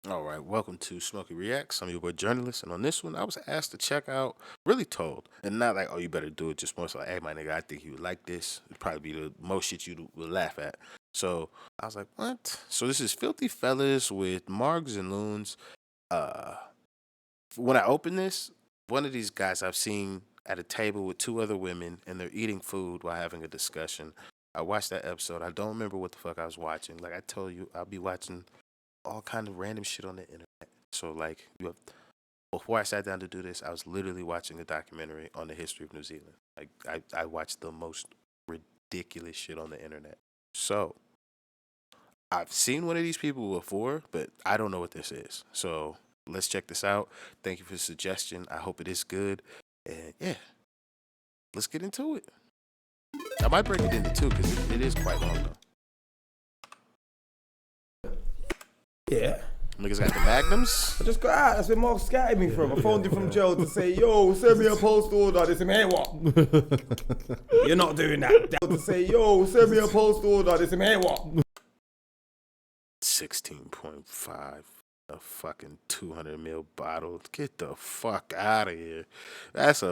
All right, welcome to Smokey Reacts. I'm your boy Jurnalist, and on this one, I was asked to check out, really told, and not like, oh, you better do it, just more so like, hey, my nigga, I think you would like this. It'd probably be the most shit you would laugh at. So I was like, what? So this is Filthy Fellas with Margs and Loons. Uh, when I opened this, one of these guys I've seen at a table with two other women, and they're eating food while having a discussion. I watched that episode. I don't remember what the fuck I was watching. Like I told you, I'll be watching all kind of random shit on the internet. So like before I sat down to do this, I was literally watching a documentary on the history of New Zealand. Like I watched the most ridiculous shit on the internet. So I've seen one of these people before, but I don't know what this is. So let's check this out. Thank you for the suggestion. I hope it is good. And yeah, let's get into it. I might break it into two because it is quite long though. Yeah. Niggas got the magnums. I just got out. That's where Mark scattered me from. I phoned him from jail to say, yo, send me a postal order. They said, hey, what? You're not doing that. To say, yo, send me a postal order. They said, hey, what? 16.5. A fucking 200 ml bottle. Get the fuck out of here. That's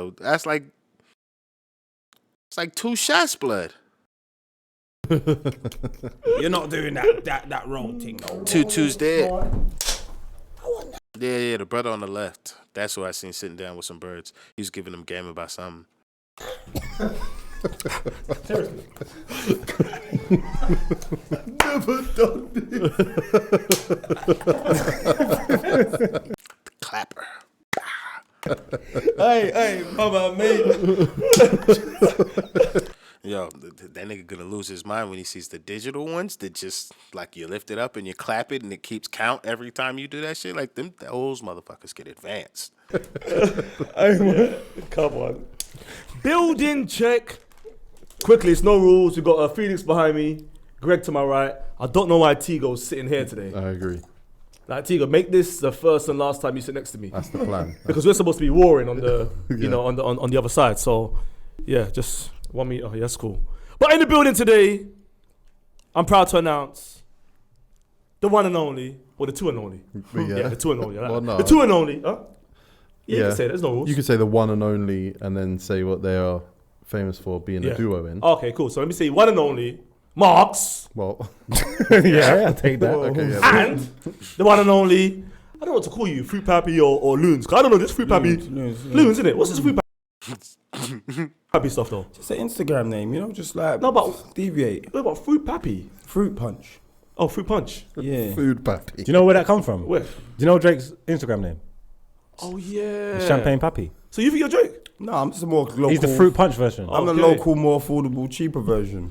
like it's like 2 shots blood. You're not doing that wrong thing. No. Tutu's dead. Yeah, the brother on the left. That's who I seen sitting down with some birds. He was giving them game about something. Seriously. Never done this. The clapper. Hey, mama, mate. Yo, that nigga gonna lose his mind when he sees the digital ones that just like you lift it up and you clap it and it keeps count every time you do that shit. Like those motherfuckers get advanced. Come on. Building check. Quickly, it's no rules. We've got Felix behind me, Greg to my right. I don't know why Tigo's sitting here today. I agree. Like Tigo, make this the first and last time you sit next to me. That's the plan. Because we're supposed to be warring on the, Yeah. on the other side. So, yeah, just 1 meter. Oh, yeah, that's cool. But in the building today, I'm proud to announce the one and only, or the two and only. Yeah, the two and only. Well, no. The two and only. Huh? Yeah, you can say there's no rules. You can say the one and only and then say what they are famous for being a duo in. Okay, cool. So let me say one and only, Marks. Well, Yeah, I'll take that. Okay, yeah. And the one and only, I don't know what to call you, Fruit Pappy or Loons. 'Cause I don't know, this Fruit Pappy. Loons, isn't it? What's this Fruit Pappy stuff though? It's an Instagram name, you know, just like No, but deviate. what about Fruit Pappy? Fruit punch. Oh, Fruit Punch. Yeah. Food pappy. Do you know where that come from? Where? Do you know Drake's Instagram name? Oh yeah. Champagne Pappy. So you think you're Drake? No, I'm just a more local. He's the fruit punch version. I'm the Okay. local, more affordable, cheaper version.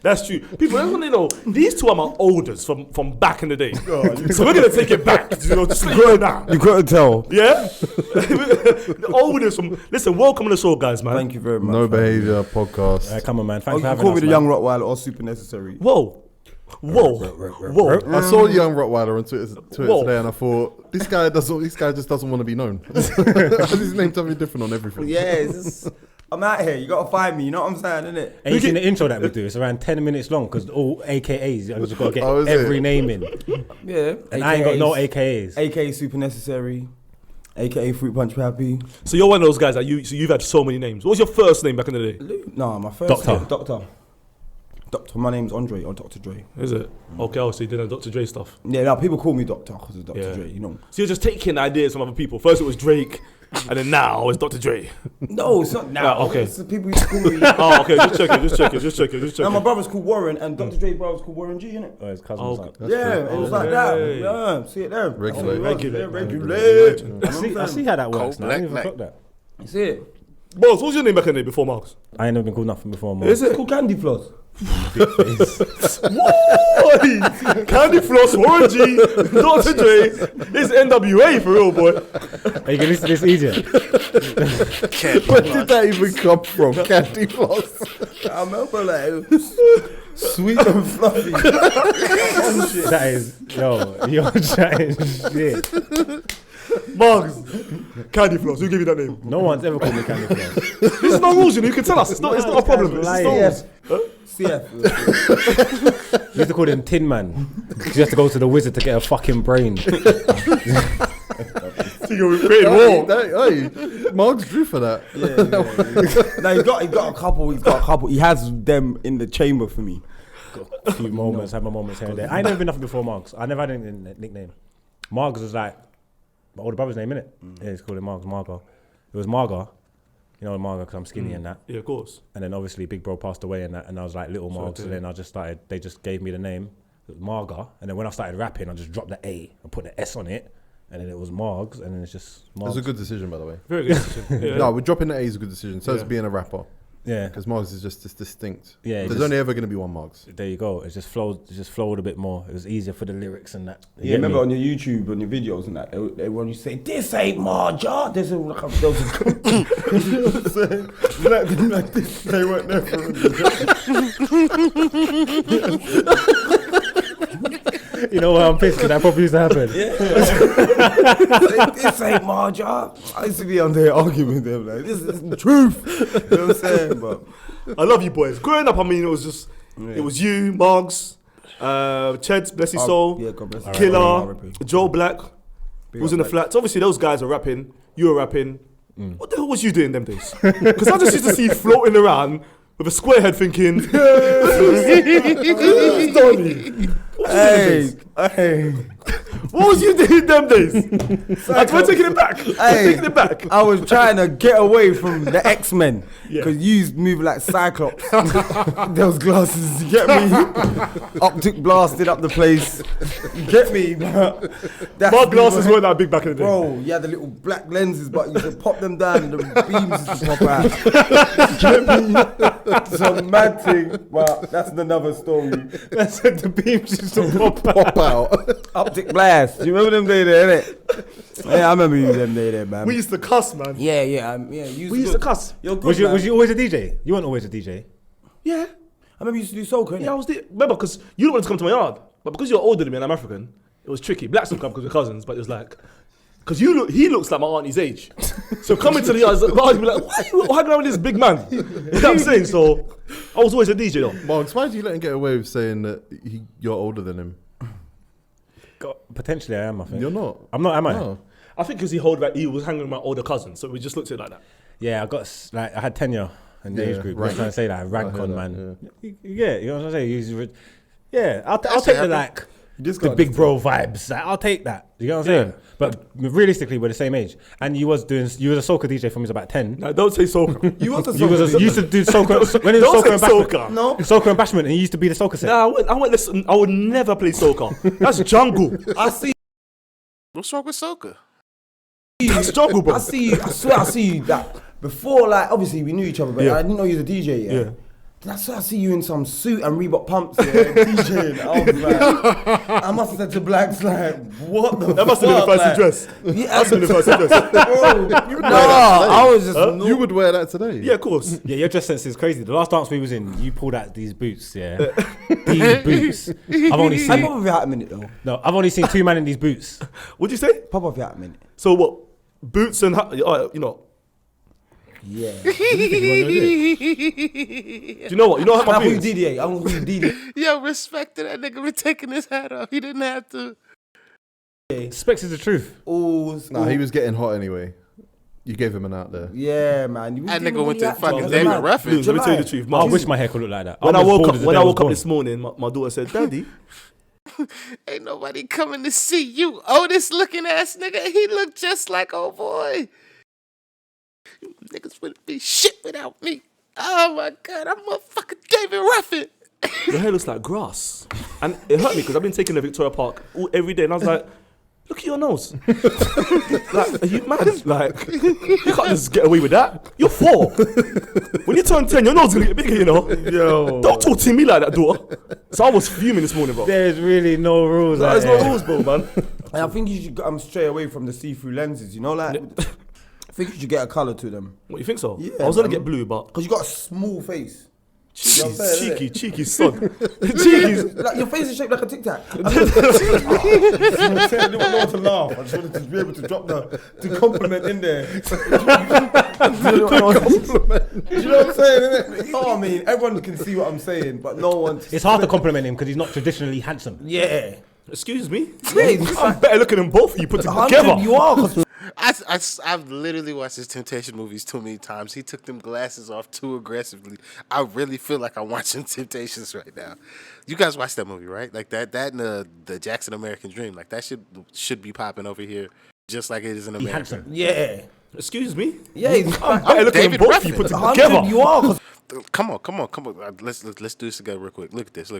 That's true. People, that's when they know these two are my oldest from back in the day. So we're gonna take it back. You know, just go now. You couldn't tell. Yeah. The oldest from. Listen, welcome to the show, guys, man. Thank you very much. No man. Behaviour podcast. Come on, man. Oh, Thanks you for having call us, me the man. young Rottweiler or super necessary. Whoa. I saw Young Rottweiler on Twitter Whoa. today, and I thought this guy just doesn't want to be known. His name's something different on everything. Yeah, I'm out here. You gotta find me. You know what I'm saying, innit? And you seen the intro that we do? It's around 10 minutes long because all AKAs. I just got to get Oh, is every it? name in. Yeah. And I ain't got no AKAs. AKA super necessary. AKA fruit punch pappy. So you're one of those guys that you've had so many names. What was your first name back in the day? No, my first Doctor. name. Doctor. My name's Andre or Dr. Dre. Is it? Okay, so you did Dr. Dre stuff. Yeah, no, people call me Doctor because of Dr. Yeah. Dre. You know. So you're just taking ideas from other people. First it was Drake, and then now it's Dr. Dre. No, it's not now. Okay. It's the people used to call me. Oh, okay, just checking. Now my brother's called Warren and Dr. Dre's brother's called Warren G, innit? Oh, his cousin's Oh, like. Yeah, it was like that. Okay. Yeah, see it there. Regulate. Regulate. I see how that works. Cold Now. I didn't black even clock that. See it. Boss, what was your name back in the day before Marks? I ain't never been called nothing before, man. Is It's it? called Candy Floss. Boy, Candy Floss, Warren G, Dr. Dre. This NWA for real, boy. Are you going to listen to this easier? Where did that even come from? Candy floss. I remember like sweet and fluffy. That is, you're chatting shit. Marks, Candy Floss, who gave you that name? No one's ever called me Candy Floss. This is no rules, you know, you can tell us. It's not a problem. It's no rules. CF. We used to call him Tin Man. Because you have to go to the wizard to get a fucking brain. Hey, Margs drew for that. No, he's got a couple. He has them in the chamber for me. A few moments, have my moments here and there. I ain't never been nothing before Margs. I never had a nickname. Margs was like my older brother's name, innit? Yeah, he's called him Margs, Margo. It was Marga. You know Marga because I'm skinny and that. Yeah, of course. And then obviously Big Bro passed away and that, and I was like Little Margs. And then I just started. They just gave me the name, it was Marga. And then when I started rapping, I just dropped the A and put the S on it, and then it was Margs. And then it's just Margs. That's a good decision, by the way. Very good decision. Yeah. No, we're dropping the A is a good decision. So is being a rapper. Yeah, because Margs is just distinct. Yeah, there's only ever going to be one Margs. There you go. It just flowed a bit more. It was easier for the lyrics and that. Yeah, remember on your YouTube, on your videos and that, they want you to say, "This ain't Marja." This is like like this. They weren't there for You know what? I'm pissed because that probably used to happen. Yeah. This ain't Marja. I used to be on there arguing with them like, this is the truth. You know what I'm saying? But I love you boys. Growing up, I mean, it was just, it was you, Margs, Cheds, bless his soul, yeah, God bless him. Killer, Joe Black, who was in the flats. Obviously, those guys are rapping. You were rapping. What the hell was you doing them days? Because I just used to see you floating around with a square head thinking, Hey. what was you doing them days? We're taking it back. Taking it back. I was trying to get away from the X-Men because you move like Cyclops. Those glasses, you get me? Optic blasted up the place. You get me? My glasses weren't that big back in the day. Bro, you had the little black lenses, but you could pop them down and the beams used to pop out. You get me? Some mad thing, but that's another story. That's it, the beams used to Pop out. Optic blast. You remember them day there, innit? Yeah, I remember you them day there, man. We used to cuss, man. Yeah. We used to cuss. You're good, Was you always a DJ? You weren't always a DJ. Yeah. I remember you used to do soca, innit? Yeah, I was there. Remember, because you don't want to come to my yard. But because you're older than me and I'm African, it was tricky. Blacks don't come because we're cousins, but it was like, because he looks like my auntie's age. So coming to the yard, my auntie be like, why are you hanging around with this big man? You know what I'm saying? So I was always a DJ though. Margs, why did you let him get away with saying that you're older than him? Potentially I am, I think. You're not. I'm not, am I? No. I think because he was hanging with my older cousin, so we just looked at it like that. Yeah, I had tenure in the age group. I was trying to say that, rank on, man. Yeah, you know what I'm saying? I'll take the big bro vibes. Like, I'll take that. You know what I'm saying? But realistically, we're the same age. And you was a soca DJ from he was about 10. No, don't say soca. You was a You used to do soca when it was Don't soca and say bashment. soca. No. Soca and bashment, and you used to be the soca set. Nah, I would never play soca. That's jungle. I see What's wrong with soca? That's jungle, bro. I swear I see you that before, like, obviously we knew each other, but I didn't know you was a DJ, yeah. That's why I see you in some suit and Reebok pumps, DJing. I was like, I must have said to Blacks, like, what the That must have been the fuck, fancy dress. Yeah, That's been the fancy dress. I was just You would wear that today. Yeah, of course. Yeah, your dress sense is crazy. The last dance we was in, you pulled out these boots, yeah. These boots. I've only Hey, seen... pop off your hat a minute though. No, I've only seen two men in these boots. What'd you say? Pop off your hat a minute. So what? Boots and hat, you know. Yeah. Do you know what? You know how my I'm who boots? DDA. I'm who DDA. Yo, respect to that nigga for taking his hat off. He didn't have to. Specs is the truth. Nah, he was getting hot anyway. You gave him an out there. Yeah, man. That nigga went to fucking Let David me Ruffin. tell you the truth. I wish my hair could look like that. When I'm I as woke bald up, as the when day I was woke up born. this morning, my daughter said, "Daddy, Ain't nobody coming to see you, oldest looking ass nigga. He looked just like old boy. You niggas wouldn't be shit without me. Oh my God, I'm motherfucking David Ruffin. your hair looks like grass," and it hurt me because I've been taking the Victoria Park every day, and I was like, "Look at your nose. Like, are you mad? Like, you can't just get away with that. You're 4. When you turn 10, your nose is gonna get bigger, you know. Yo. Don't talk to me like that, daughter." So I was fuming this morning, bro. There's really no rules. There's no rules, bro, man. And I think you should stray away from the see-through lenses, you know, like, I think you should get a colour to them. What, you think so? Yeah, I was gonna man. get blue, but Because you got a small face. Cheeky son. Cheeky. Like your face is shaped like a Tic Tac. I didn't know what to laugh. I just wanted to be able to drop the compliment in there. Do you know what I'm saying? Innit? You know what I mean? Everyone can see what I'm saying, but no one. It's hard to compliment him because he's not traditionally handsome. Yeah. Excuse me? Yeah, I'm better looking than both of you put 100 together. you are. 'Cause I've literally watched his Temptation movies too many times. He took them glasses off too aggressively. I really feel like I'm watching Temptations right now. You guys watched that movie, right? Like that and the Jackson American Dream. Like that should be popping over here just like it is in America. Handsome. Yeah. Excuse me? Yeah, I'm better looking than David both of you Ruffin. put 100 together. you are. 'Cause Come on. Let's do this together real quick. Look at this.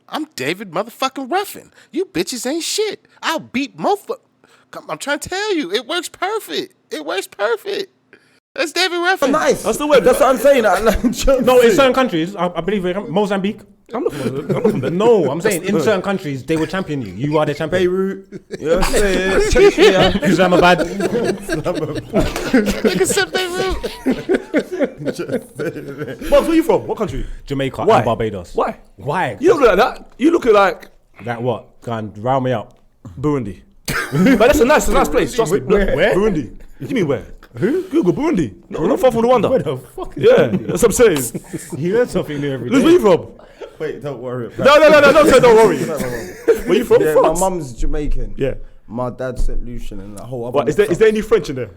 I'm David motherfucking Ruffin. You bitches ain't shit. I'll beat I'm trying to tell you, it works perfect. That's David Ruffin. nice. That's the word. That's what I'm saying. No, in certain countries, I believe Mozambique. I'm not from there. No, I'm saying in certain countries they will champion you. You are the champion. Beirut. You know what I'm saying? Islamabad. Nigga said Beirut. Marks, where you from? What country? Jamaica Why? and Barbados. Why? Why? You don't look like that. You look like That what? Go on, round me up. Burundi. But that's a nice place. Trust me. Where? Burundi. What do you mean where? Who? Google Burundi. No, not far from Rwanda. Where the fuck is Yeah, that's what I'm saying. You learn something new every Luke, where day. you from? Wait, don't worry. No, don't say don't worry. Where you from? Yeah, my France? mum's Jamaican. Yeah. My dad's St. Lucian and that whole other. What, is there any French in there?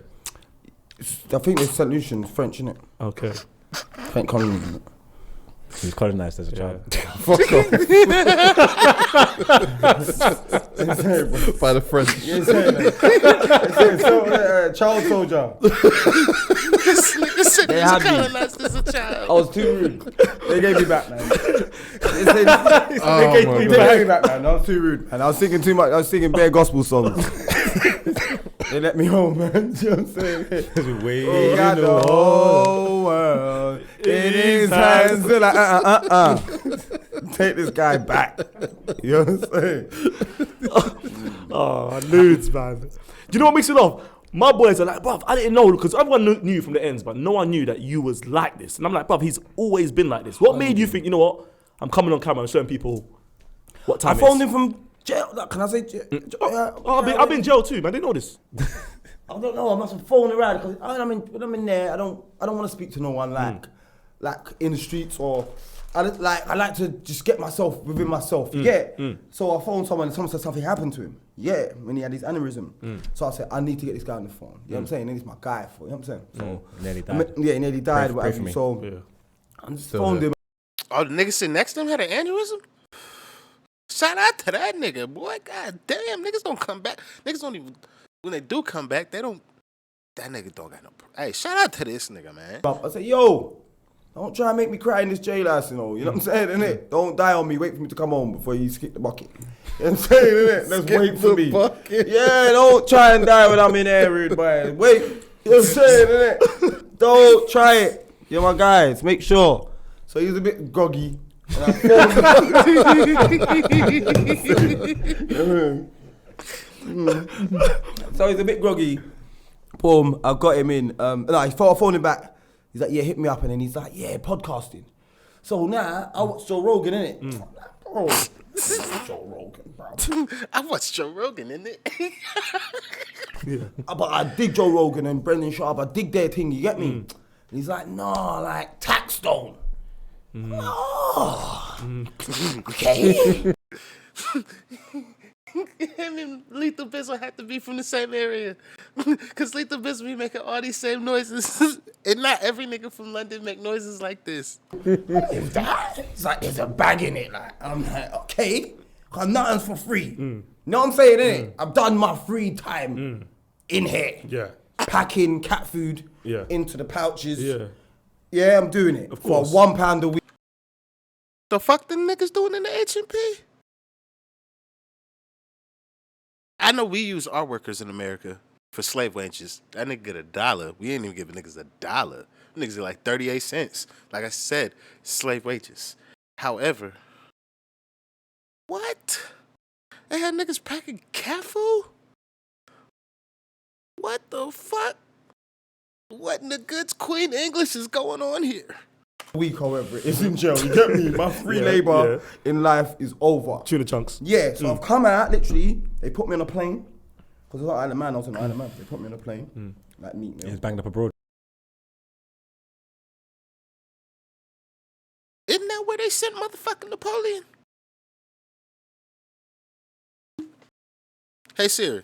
I think there's St. Lucian's French, innit? Okay. French colony. innit? He was colonized as a child. Fuck off. By the French. You ain't saying that. Child soldier. Nigga said They he was had me. colonized as a child. I was too rude. They gave me back, man. They gave me back, man. I was too rude. And I was singing too much. I was singing bare gospel songs. They let me home, man. You know what I'm saying? He got the whole world in his hands. They're like, take this guy back. You know what I'm saying? Oh, nudes, man. Do you know what makes it laugh? My boys are like, bruv, I didn't know, because everyone knew from the ends, but no one knew that you was like this. And I'm like, bruv, he's always been like this. What made you think, you know what, I'm coming on camera and showing people what time I phoned him from jail. Can I say jail? I've been in jail too, man. They know this. I don't know. I must have phoned around because when I'm in there, I don't want to speak to no one like in the streets or I like to just get myself within myself. So I phoned someone and someone said something happened to him. Yeah, when he had his aneurysm. So I said I need to get this guy on the phone. You know what I'm saying? And he's my guy for. You know what I'm saying? So Nearly died. Yeah, he nearly died. Pray for Whatever. me. So I just phoned him. Oh, the nigga sitting next to him had an aneurysm? Shout out to that nigga, boy. God damn, niggas don't come back. Niggas don't even, when they do come back, that nigga don't got no, hey, shout out to this nigga, man. I said, yo, don't try and make me cry in this jailhouse, you know what I'm saying, innit? Don't die on me, wait for me to come home before you skip the bucket. You know what I'm saying, innit? Let's wait for me. Bucket. Yeah, don't try and die when I'm in there, rude boy. Wait, you know what I'm saying, innit? Don't try it. You're my guys, make sure. So he was a bit groggy. And I so he's a bit groggy. Boom, I got him in. I phoned him back. He's like, yeah, hit me up. And then he's like, yeah, podcasting. So now I watch Joe Rogan, innit? Oh, Joe Rogan, bro. I watched Joe Rogan, innit? But I dig Joe Rogan and Brendan Sharp. I dig their thing, you get me? And he's like, nah, like Taxstone. Oh, okay. Him and Lethal Bizzle have to be from the same area. Because Lethal Bizzle be making all these same noises. And not every nigga from London make noises like this. It's like, there's a bag in it. Like, I'm like, okay, cause nothing's for free. You know what I'm saying, innit? I've done my free time in here. Yeah. Packing cat food Yeah. into the pouches. Yeah. Yeah, I'm doing it. Of For course. £1 a week. The fuck the niggas doing in the H&P? I know we use our workers in America for slave wages. That nigga get $1. We ain't even giving niggas $1. Niggas get like 38 cents. Like I said, slave wages. However, what? They had niggas packing cat food? What the fuck? What in the goods Queen English is going on here? Week, however, it's in jail. You get me? My free labour in life is over. Tuna chunks. Yeah, so I've come out, literally, they put me on a plane. Because I was on Isle of Man, I was on Isle of Man. They put me on a plane, like meat meal. He's banged up abroad. Isn't that where they sent motherfucking Napoleon? Hey Siri,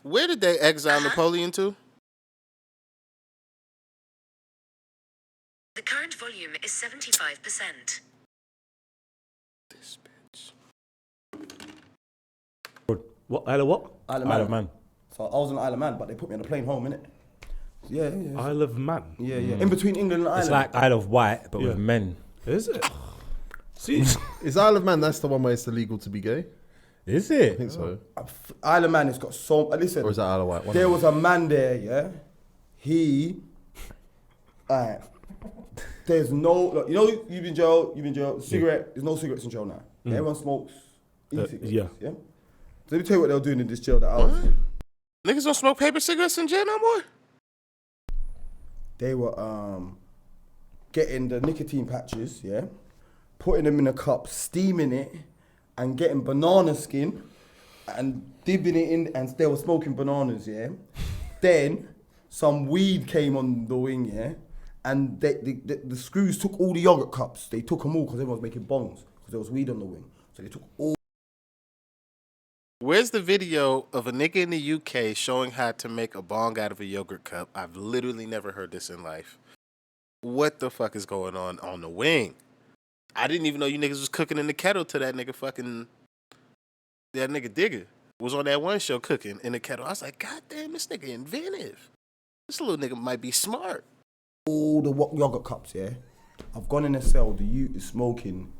where did they exile Napoleon to? The current volume is 75%. This bitch. What? Isle of what? Isle of Man. So I was on Isle of Man, but they put me on a plane home, innit? Yeah. Isle of Man. Yeah. In between England and Ireland. It's like Isle of Wight, but with men. Is it? See, Is Isle of Man, that's the one where it's illegal to be gay? Is it? I think so. Isle of Man has got so... Listen, Or is that Isle of Wight? there was a man there, yeah? Alright. There's no... Look, you know, you've been in jail, cigarette, there's no cigarettes in jail now. Everyone smokes e-cigarettes, yeah? So let me tell you what they were doing in this jail that I was in. Niggas don't smoke paper cigarettes in jail no more? They were getting the nicotine patches, yeah? Putting them in a cup, steaming it, and getting banana skin, and dipping it in, and they were smoking bananas, yeah? Then, some weed came on the wing, yeah? And the screws took all the yogurt cups. They took them all because everyone was making bongs, because there was weed on the wing. So they took all. Where's the video of a nigga in the UK showing how to make a bong out of a yogurt cup? I've literally never heard this in life. What the fuck is going on the wing? I didn't even know you niggas was cooking in the kettle till that nigga Digger was on that one show cooking in the kettle. I was like, God damn, this nigga inventive. This little nigga might be smart. All the yogurt cups, yeah? I've gone in a cell, the youth is smoking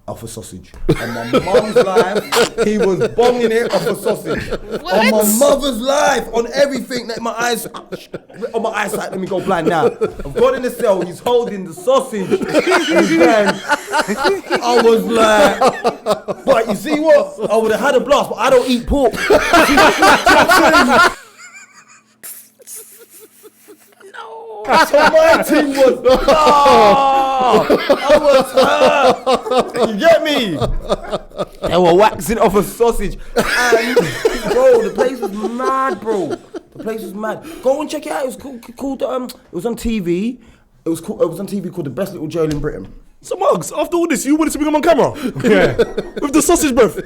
off a sausage. On my mum's life, he was bonging it off a sausage. What? On my mother's life, on everything, like my eyes, on my eyesight, let me go blind now. I've gone in the cell, he's holding the sausage in his hand. I was like, but you see what? I would have had a blast, but I don't eat pork. So my team was, I was hurt. You get me? They were waxing off a sausage. And, bro, the place was mad, bro. The place was mad. Go and check it out. It was called it was on TV. It was on TV called The Best Little Jail in Britain. So Mugs, after all this, you wanted to bring him on camera? Yeah. With the sausage breath.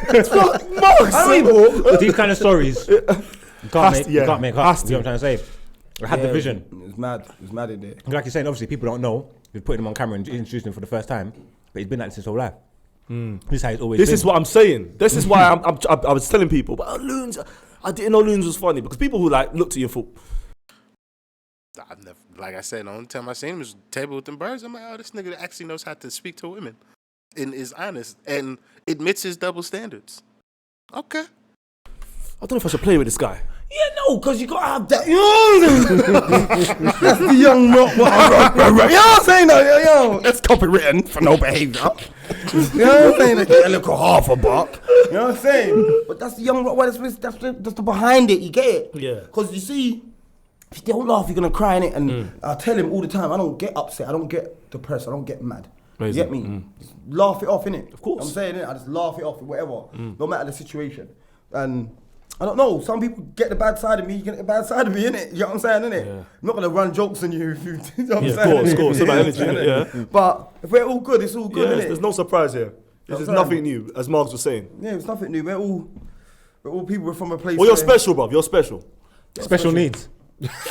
Mugs! I mean, With these kind of stories, you can't make up. Has You know what I'm trying to say? I had the vision. It was mad. It was mad in there. Like you're saying, obviously people don't know. You're putting him on camera and introducing him for the first time, but he's been like this his whole life. This is how he's always been. This is what I'm saying. This is why I was telling people, but Loons, I didn't know Loons was funny because people who like looked at you and thought. I've never, like I said, the only time I seen him was Table with them birds. I'm like, oh, this nigga actually knows how to speak to women and is honest and admits his double standards. Okay. I don't know if I should play with this guy. Yeah, no, because you got to have that. That's the young rock. You know what I'm saying? Yo, that's copywritten for no behaviour. You know what I'm saying? They get a little half a buck. You know what I'm saying? But that's the young rock. That's the behind it. You get it? Yeah. Because you see, if you don't laugh, you're going to cry in it. And I tell him all the time, I don't get upset. I don't get depressed. I don't get mad. Amazing. You get me? Just laugh it off, innit? Of course. I'm saying it. I just laugh it off, whatever. No matter the situation. And I don't know, some people get the bad side of me, you get the bad side of me, innit? You know what I'm saying, innit? Yeah. I'm not gonna run jokes on you if you, you know what I'm saying? Of course, it's about energy, innit? Yeah. But if we're all good, it's all good, innit? There's no surprise here. This is nothing new, as Margs was saying. Yeah, it's nothing new. We're all people from a place. Well, you're special, bruv. You're special. Special needs.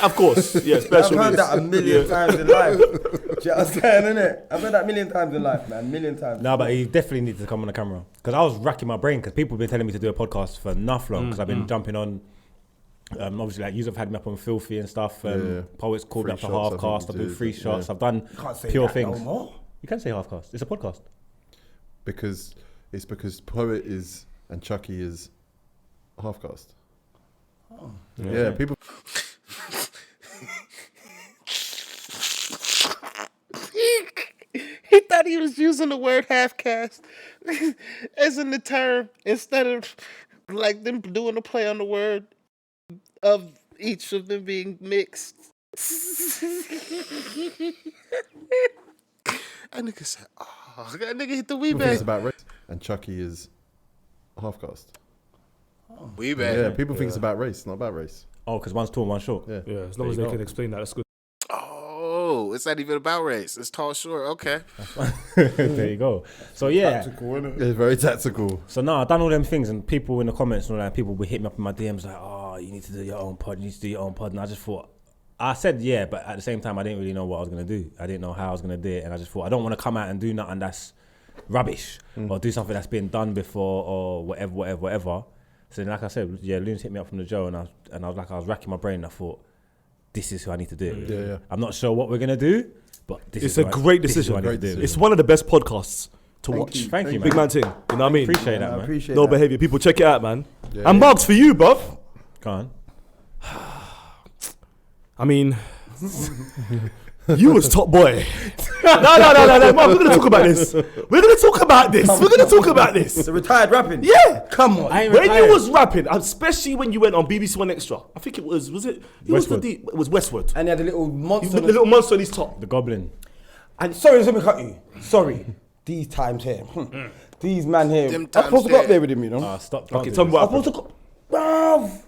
Of course, yeah, special I've heard needs. that a million times in life. Do you know what I'm saying, innit? I've heard that a million times in life, man. A million times. No, but he definitely needs to come on the camera. Because I was racking my brain, because people have been telling me to do a podcast for enough long, because I've been jumping on. Obviously, like, you've had me up on Filthy and stuff. Poets called me up to Halfcast. I do free shots. I've done pure things. No more. You can say Halfcast. It's a podcast. Because Poet is and Chucky is Halfcast. Oh. Yeah, people. He thought he was using the word half-cast as in the term instead of like them doing a play on the word of each of them being mixed. That nigga said, oh, that nigga hit the wee People think it's bag. about race, and Chucky is half caste. Wee bag. Yeah, people think it's about race, not about race. Oh, because one's tall and one's short. Yeah. Yeah, as long as they can explain that, that's good. Oh, it's not even about race. It's tall, short. Okay. There you go. So yeah. Tactical, innit? It's very tactical. So now I've done all them things, and people in the comments and all that, people would hit me up in my DMs like, oh, you need to do your own pod, you need to do your own pod. And I just thought, I said yeah, but at the same time, I didn't really know what I was going to do. I didn't know how I was going to do it. And I just thought, I don't want to come out and do nothing that's rubbish or do something that's been done before or whatever. So then, like I said, yeah, Loons hit me up from the Joe, and I was like, I was racking my brain, and I thought, this is who I need to do it. Yeah. I'm not sure what we're going to do, but It's a great decision. This is who I need to do it. It's one of the best podcasts to watch. Thank you, man. Big man thing. You know what I mean? Appreciate that, I man. appreciate No that. behavior. People, check it out, man. Yeah, And yeah. Margs for you, bruv. Go on. I mean, you was top boy. No, man, we're gonna talk about this. We're gonna talk about this. The retired rapping. Yeah, Come on. I ain't when retired. you was rapping, especially when you went on BBC One Extra, I think it was it? Who was Westwood. it was Westwood. And he had a little monster. The little monster on his top. The Goblin. And sorry, let me cut you. Sorry. These times here. These man here. Them I'm times supposed to go up there. there with him, you know. Stop. Okay, tell me what I'm happened. supposed to go. Bruv.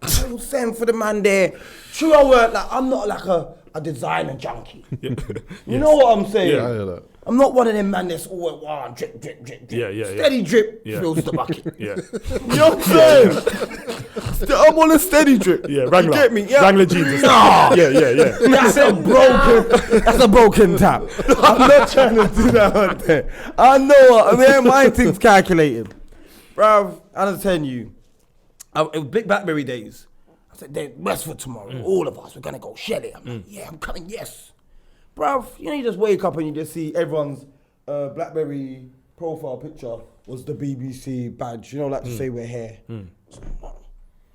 I was saying for the man there. True, I work like I'm not like a designer junkie. You know what I'm saying? Yeah, I hear that. I'm not one of them man that's always drip, drip, drip, drip. Yeah. Steady drip Yeah. fills the bucket. Yeah, You know what I'm saying? I'm on a steady drip. yeah, Wrangler. You get me? Yeah. Wrangler jeans. Nah. Yeah. That's a broken tap. I'm not trying to do that on there. I know what I mean. My thing's calculated. Bruv, I'm telling you, it was Big Blackberry days. I said, there's Westwood tomorrow. All of us, we're going to go shell it. I'm like, yeah, I'm coming, yes. Bruv, you know, you just wake up and you just see everyone's Blackberry profile picture was the BBC badge. You know, like to say we're here. So,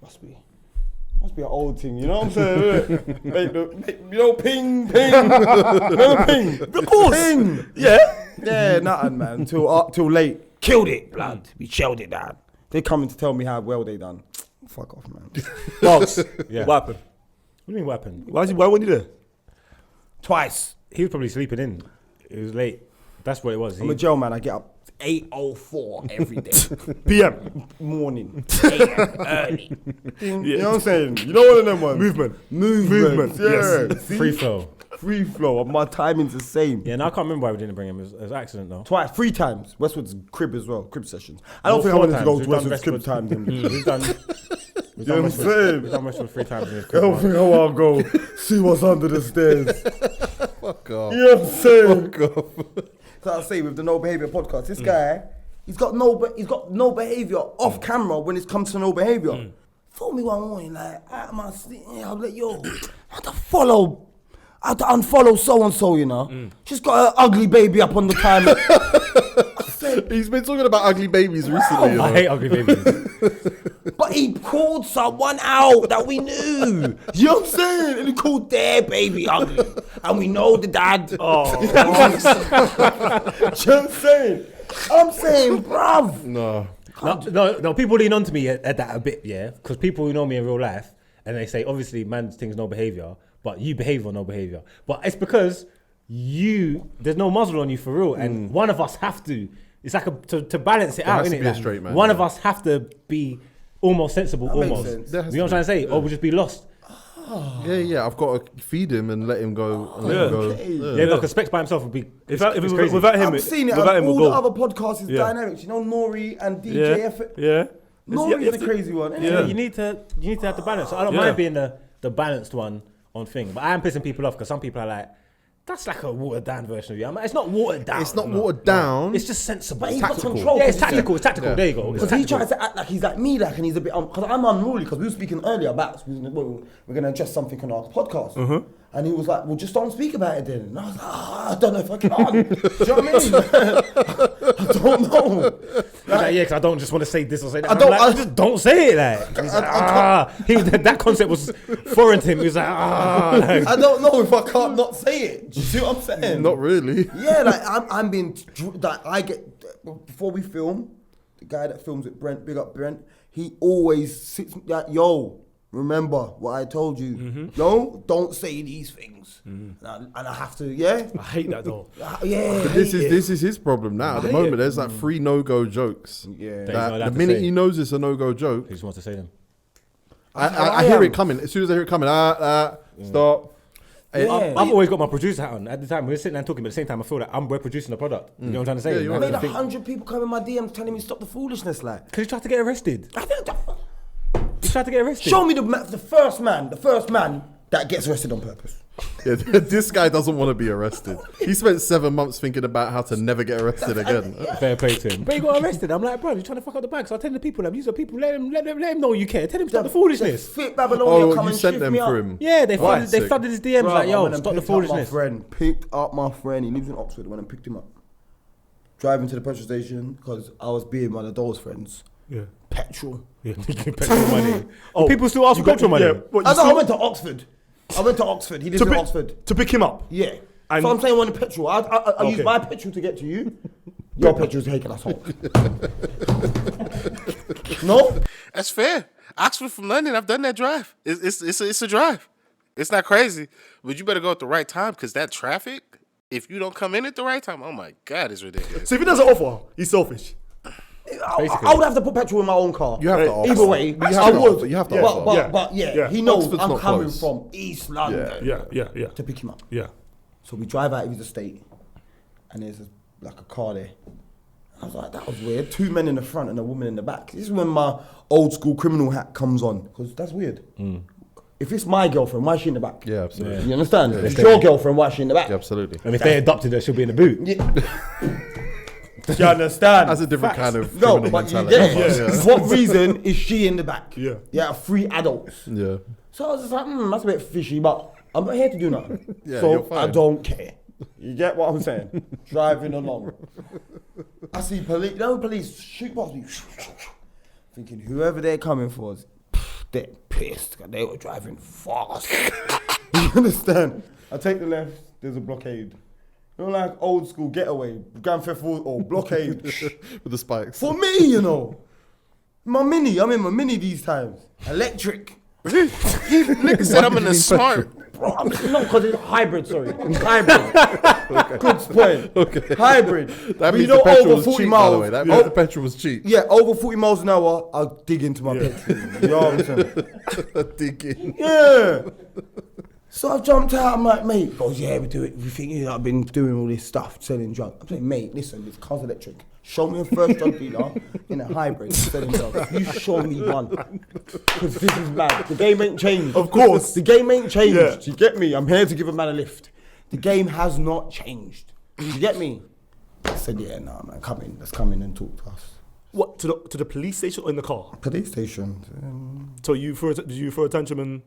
must be an old thing, you know what I'm saying? You know, ping. Remember ping? Of course. Ping. Yeah, nothing, man. Till late. Killed it, blood. We shelled it down. They coming to tell me how well they done. Fuck off, man. Marks. Yeah. What happened? What do you mean what happened? Why weren't you there? Twice. He was probably sleeping in. It was late. That's what it was. I'm a jail man. I get up 8:04 every day. PM. Morning. 8 a.m. early. You know what I'm saying? You know one of them ones? Movement. Yeah. Yes. See? Free flow. Free flow. My timing's the same. Yeah, and I can't remember why we didn't bring him. It was an accident though. Twice, 3 times. Westwood's crib as well, crib sessions. I don't Well, think I 4 wanted to go times. to We've done Westwood's crib Westwood. times. We've done You know what I'm saying? We've done Westwood 3 times in his I crib. don't man. think I want to go see what's under the stairs. Fuck off. You know what I'm saying? Fuck off. So I say with the No Behavior podcast, this guy, he's got no behavior off camera when it comes to no behavior. Phone me one morning, like, out of my sleep, I'm like, yo, I had to unfollow so and so, you know. She's got her ugly baby up on the time. I said, He's been talking about ugly babies recently. You I know? hate ugly babies. but he called someone out that we knew. You know what I'm saying? And he called their baby ugly. And we know the dad. Oh. You know what I'm saying? I'm saying, bruv. No. No, people lean on to me at that a bit, yeah? Because people who know me in real life, and they say, obviously, man thinks no behavior, but you behave on no behavior. But it's because there's no muzzle on you for real, and one of us have to. It's like to balance it out, has to innit? be a Like, straight man, one of yeah. us have to be almost sensible, makes almost. sense. You know what I'm trying to say? Or we'll just be lost. Yeah. I've got to feed him and let him go. And let him go. Yeah, like a Specs by himself would be. Without him, I've seen it without on him, all we'll the go. other podcasts is Yeah. dynamics. You know, Nori and DJ. Yeah. Nori's the crazy one, isn't Yeah, he? you need to have the balance. So I don't mind being the balanced one on thing, but I am pissing people off because some people are like, that's like a watered down version of you. I'm like, it's not watered down. It's not watered down. It's just sensible. But he's tactical. got control. Yeah, it's tactical. It's tactical. Yeah. There you go. It's Because he tactical. tries to act like he's like me, like, and he's a bit, because I'm unruly, because we were speaking earlier about, we're going to address something on our podcast. And he was like, well, just don't speak about it then. And I was like, I don't know if I can. Do you know what I mean? I don't know. Like, yeah, because I don't just want to say this or say that. I I'm don't- like, I- just don't say it. Like, he's like, that concept was foreign to him. He was like, like, I don't know if I can't not say it. Do you see what I'm saying? Not really. Yeah, like I'm being, like I get, before we film, the guy that films with Brent, big up Brent, he always sits like, yo, remember what I told you. No, don't say these things. And I have to, I hate that though. Yeah. But this is his problem now. At the moment, there's like 3 no-go jokes. Yeah. That the minute he knows it's a no-go joke, He just wants to say them. I hear it coming. As soon as I hear it coming, stop. Yeah. I've always got my producer hat on. At the time, we're sitting there talking, but at the same time, I feel like we're producing the product. You know what I'm trying to say? Yeah, you're I right. made 100 people come in my DMs telling me stop the foolishness, like. Because he tried to get arrested. I think He tried to get arrested. show me the first man that gets arrested on purpose. Yeah, this guy doesn't want to be arrested. He spent 7 months thinking about how to never get arrested again. Fair play to him. But he got arrested. I'm like, bro, you're trying to fuck up the bag. So I tell the people, these are people, let him know you care. Tell him stop the foolishness. Fit Babylonia come you and sent shift them me for up. him. Yeah, they Right. flooded his DMs Bruv, like, I yo, went and stop the picked up my foolishness. friend. Picked up my friend. He lives in Oxford. Went and picked him up. Driving to the petrol station because I was being one of those friends. Yeah. Petrol. Petrol money. Oh, People still ask for you got- petrol money. yeah, what, you I still- went to Oxford. He lives in Oxford. to pick him up. Yeah. And- So I'm saying when the petrol, I use Okay. my petrol to get to you. Your petrol's taking us home. No? That's fair. Oxford from London, I've done that drive. It's a drive. It's not crazy, but you better go at the right time because that traffic. If you don't come in at the right time, oh my God, it's ridiculous. So if he doesn't offer, he's selfish. I would have to put petrol in my own car. You have to offer. Either way, You have I to would. offer. You have to Yeah. offer. But Yeah. yeah, he knows Oxford's I'm not coming close. from East London Yeah. to pick him up. Yeah. So we drive out of his estate, and there's like a car there. I was like, that was weird. 2 men in the front and a woman in the back. This is when my old school criminal hat comes on, because that's weird. If it's my girlfriend, why is she in the back? Yeah, absolutely. You understand? If it's your girlfriend, why is she in the back? Yeah, absolutely. And if they adopted her, she'll be in the boot. Do you understand? That's a different kind of No, criminal but you mentality. get it. For what reason is she in the back? Yeah. Yeah, 3 adults. Yeah. So I was just like, that's a bit fishy, but I'm not here to do nothing. Yeah, So you're fine. I don't care. You get what I'm saying? Driving along. I see police shoot past me. Thinking whoever they're coming for, they're pissed. 'Cause they were driving fast. You understand? I take the left, there's a blockade. You know, like old school getaway, Grand Theft Auto, blockade. With the spikes. For me, you know. I'm in my mini these times. Electric. Nigga said I'm in the smart. Bro, no, because it's hybrid, sorry. Hybrid. Good point. Okay. Hybrid. That means you know, the petrol over was 40 cheap, miles. by the way. That means the petrol was cheap. Yeah, over 40 miles an hour, I'll dig into my petrol. You know what I'm saying? Digging. Yeah. So I jumped out, I'm like, mate, he goes, yeah, we do it. We think I've been doing all this stuff, selling drugs. I'm saying, mate, listen, this car's electric. Show me a first drug dealer in a hybrid selling drugs. You show me one. Because this is mad. The game ain't changed. Of course. The game ain't changed. Yeah. You get me? I'm here to give a man a lift. The game has not changed. You get me? I said, yeah, nah, man, come in. Let's come in and talk to us. What, to the police station or in the car? Police station. So did you throw a tantrum and...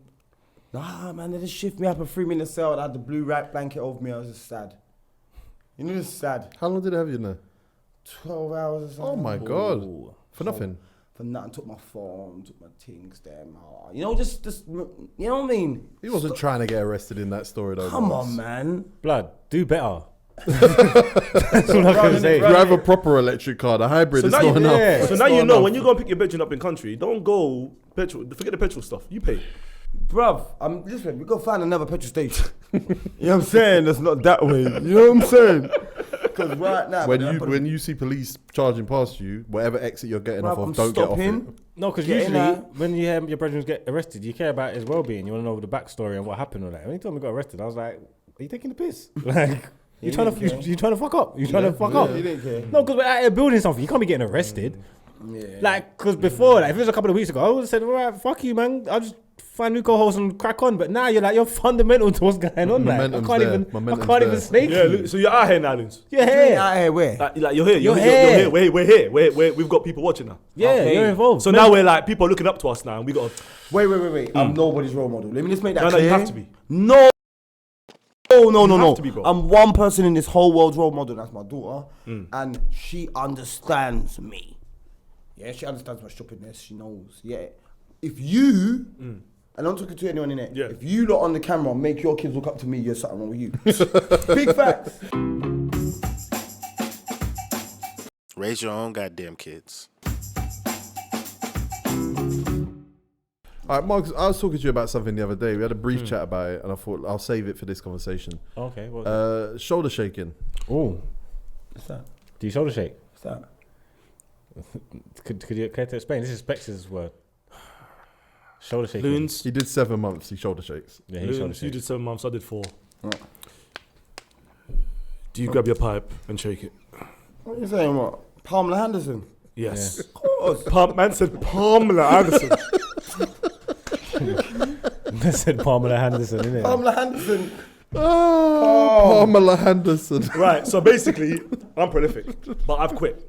Nah, man, they just shift me up and threw me in the cell. I had the blue wrap blanket over me. I was just sad. You know, just sad. How long did it have you in there? 12 hours or something. Oh my God. For nothing. For nothing. Took my phone, took my things, damn hard. You know, just, you know what I mean? He wasn't trying to get arrested in that story though. Come Mars. on, man. Blood, do better. That's all I can say. Drive a proper electric car. The hybrid is now not you, enough. So now you know when you go and pick your bedroom up in country, don't go petrol. Forget the petrol stuff. You pay. Bruv, listen, we gotta find another petrol station. You know what I'm saying? That's not that way. You know what I'm saying? Because right now, When you see police charging past you, whatever exit you're getting off Bruv, of, I'm don't get off stopping. it. No, because Get in usually there. when you hear your brethren get arrested, you care about his well-being. You want to know the backstory and what happened or that. When he told me he got arrested, I was like, "Are you taking the piss? Like, you trying to fuck up? You trying to fuck up? You didn't care. No, because we're out here building something. You can't be getting arrested. Yeah. Like, because before, like, if it was a couple of weeks ago, I would have said, all right, fuck you, man. I'll just find new co-hosts and crack on. But now you're fundamental to what's going on. Like, I Momentum's can't there. even Momentum's there. snake Yeah, you. so you're out here now, Loons. You're Hey, here. out here, where? Like you're here. You're You're here. here. We're here. We've got people watching now. Yeah, Okay. you're involved. So now we're like people are looking up to us now, and we got. Wait. I'm nobody's role model. Let me just make that No, clear. you have to be. No, You have to be, bro. I'm one person in this whole world's role model. That's my daughter, and she understands me. Yeah, she understands my stupidness. She knows. Yeah, if you, and I'm not talking to anyone in it. Yeah. If you lot on the camera make your kids look up to me, there's something wrong with you. Big facts. Raise your own goddamn kids. All right, Marks, I was talking to you about something the other day. We had a brief chat about it, and I thought I'll save it for this conversation. Okay. What Shoulder shaking. Oh. What's that? Do you shoulder shake? What's that? Could you care to explain? This is Spex's word. Shoulder shaking. Loons. He did 7 months. He shoulder shakes. Yeah, he shoulder Loons, you shakes. did 7 months, I did 4. Right. Do you grab your pipe and shake it? What are you saying? What? Pamela Henderson? Yes. Of course. Man said Pamela Anderson. I said Pamela Henderson, innit? Pamela Henderson. Pamela Henderson. Right, so basically, I'm prolific, but I've quit.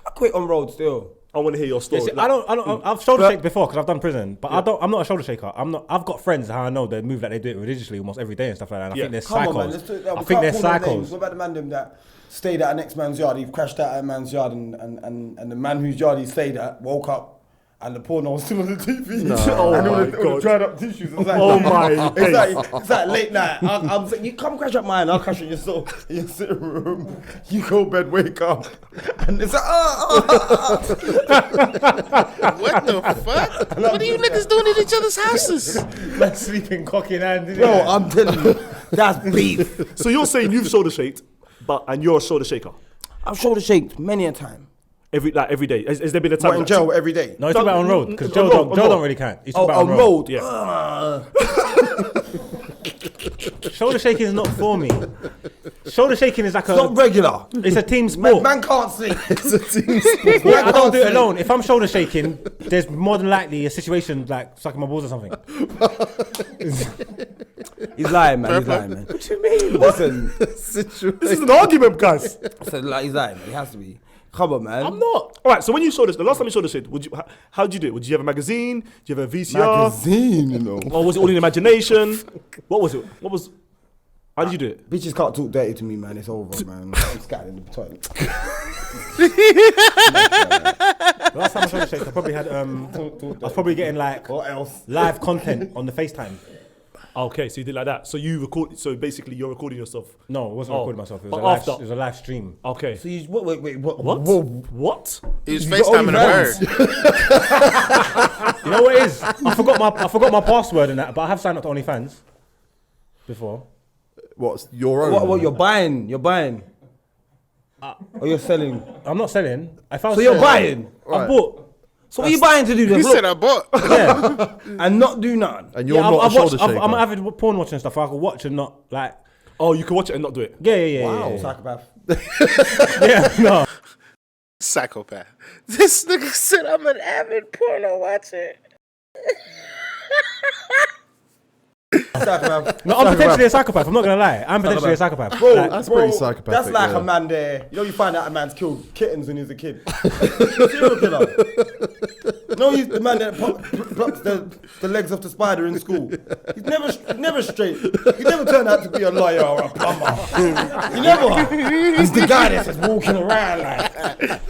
I quit on road still. I want to hear your story. Yeah, see, I've shoulder shaked before because I've done prison, but I'm not a shoulder shaker. I've got friends how I know they move like they do it religiously almost every day and stuff like that. And I think they're Come on, man. psychos. Let's do it. I think they're psychos. What about the man them that stayed at an next man's yard? He crashed out at a man's yard, and the man whose yard he stayed at woke up. And the porno was still on the TV. Oh and my all the God. dried up tissues. It's like, Oh my it's like late night. I'm saying, you come crash up mine, I'll crash in your sitting room. You go bed, wake up. And it's like, What the fuck? What are you niggas doing in each other's houses? Like sleeping cock in hand. Bro, I'm telling you, that's beef. So you're saying you've shoulder shaked, and you're a shoulder shaker I've shoulder shaked many a time. every day. Has there been a time? What, in jail every day? No, he's talking about on road because On Joe road, on don't road. really count. He's Oh, talking about on road. Yeah. Shoulder shaking is not for me. Shoulder shaking is like It's not regular. it's a team sport. Man can't sleep. It's a team sport. I don't do it alone. If I'm shoulder shaking, there's more than likely a situation like sucking my balls or something. He's lying, man. He's lying, man. What do you mean? Listen, This is an argument, guys. like, he's lying, man. He has to be. Come on, man. I'm not. All right. So when you shoulder, the last time you shoulder shaked, how did you do it? Did you have a magazine? Did you have a VCR? Magazine, you know. Or was it all in imagination? What was it? How did you do it? Bitches can't talk dirty to me, man. It's over, man. I'm scattered in the toilet. The last time I shoulder shaked, I probably had I was probably getting like What else? live content on the FaceTime. Okay, so you did like that. So you record. So basically, you're recording yourself. No, it wasn't Oh. recording myself. It was, But a live, after. it was a live stream. Okay. So you wait, what? What? Whoa. What? He was You got FaceTiming a bird. You know what it is? I forgot my password and that, but I have signed up to OnlyFans before. What's your own? What? You're buying? You're buying? Or you're selling? I'm not selling. If I was So you're selling, buying? I bought. So what are you buying to do then? He Look, said I bought. Yeah, and not do nothing. And you're yeah. not a shoulder shaker. I'm an avid porn watcher and stuff. I can watch and not like. Oh, you can watch it and not do it. Yeah. Wow, psychopath. Yeah, no. Psychopath. This nigga said I'm an avid porno watcher. Psychopath. No, I'm potentially a psychopath. I'm not gonna lie. I'm potentially a psychopath. Bro, Like, That's pretty psychopathic, That's like yeah. a man there. You know, you find out a man's killed kittens when he was a kid. Serial killer. No, he's the man that plucks the legs off the spider in school. He's never straight. He never turned out to be a lawyer or a plumber. He never. He's the guy that's just walking around like.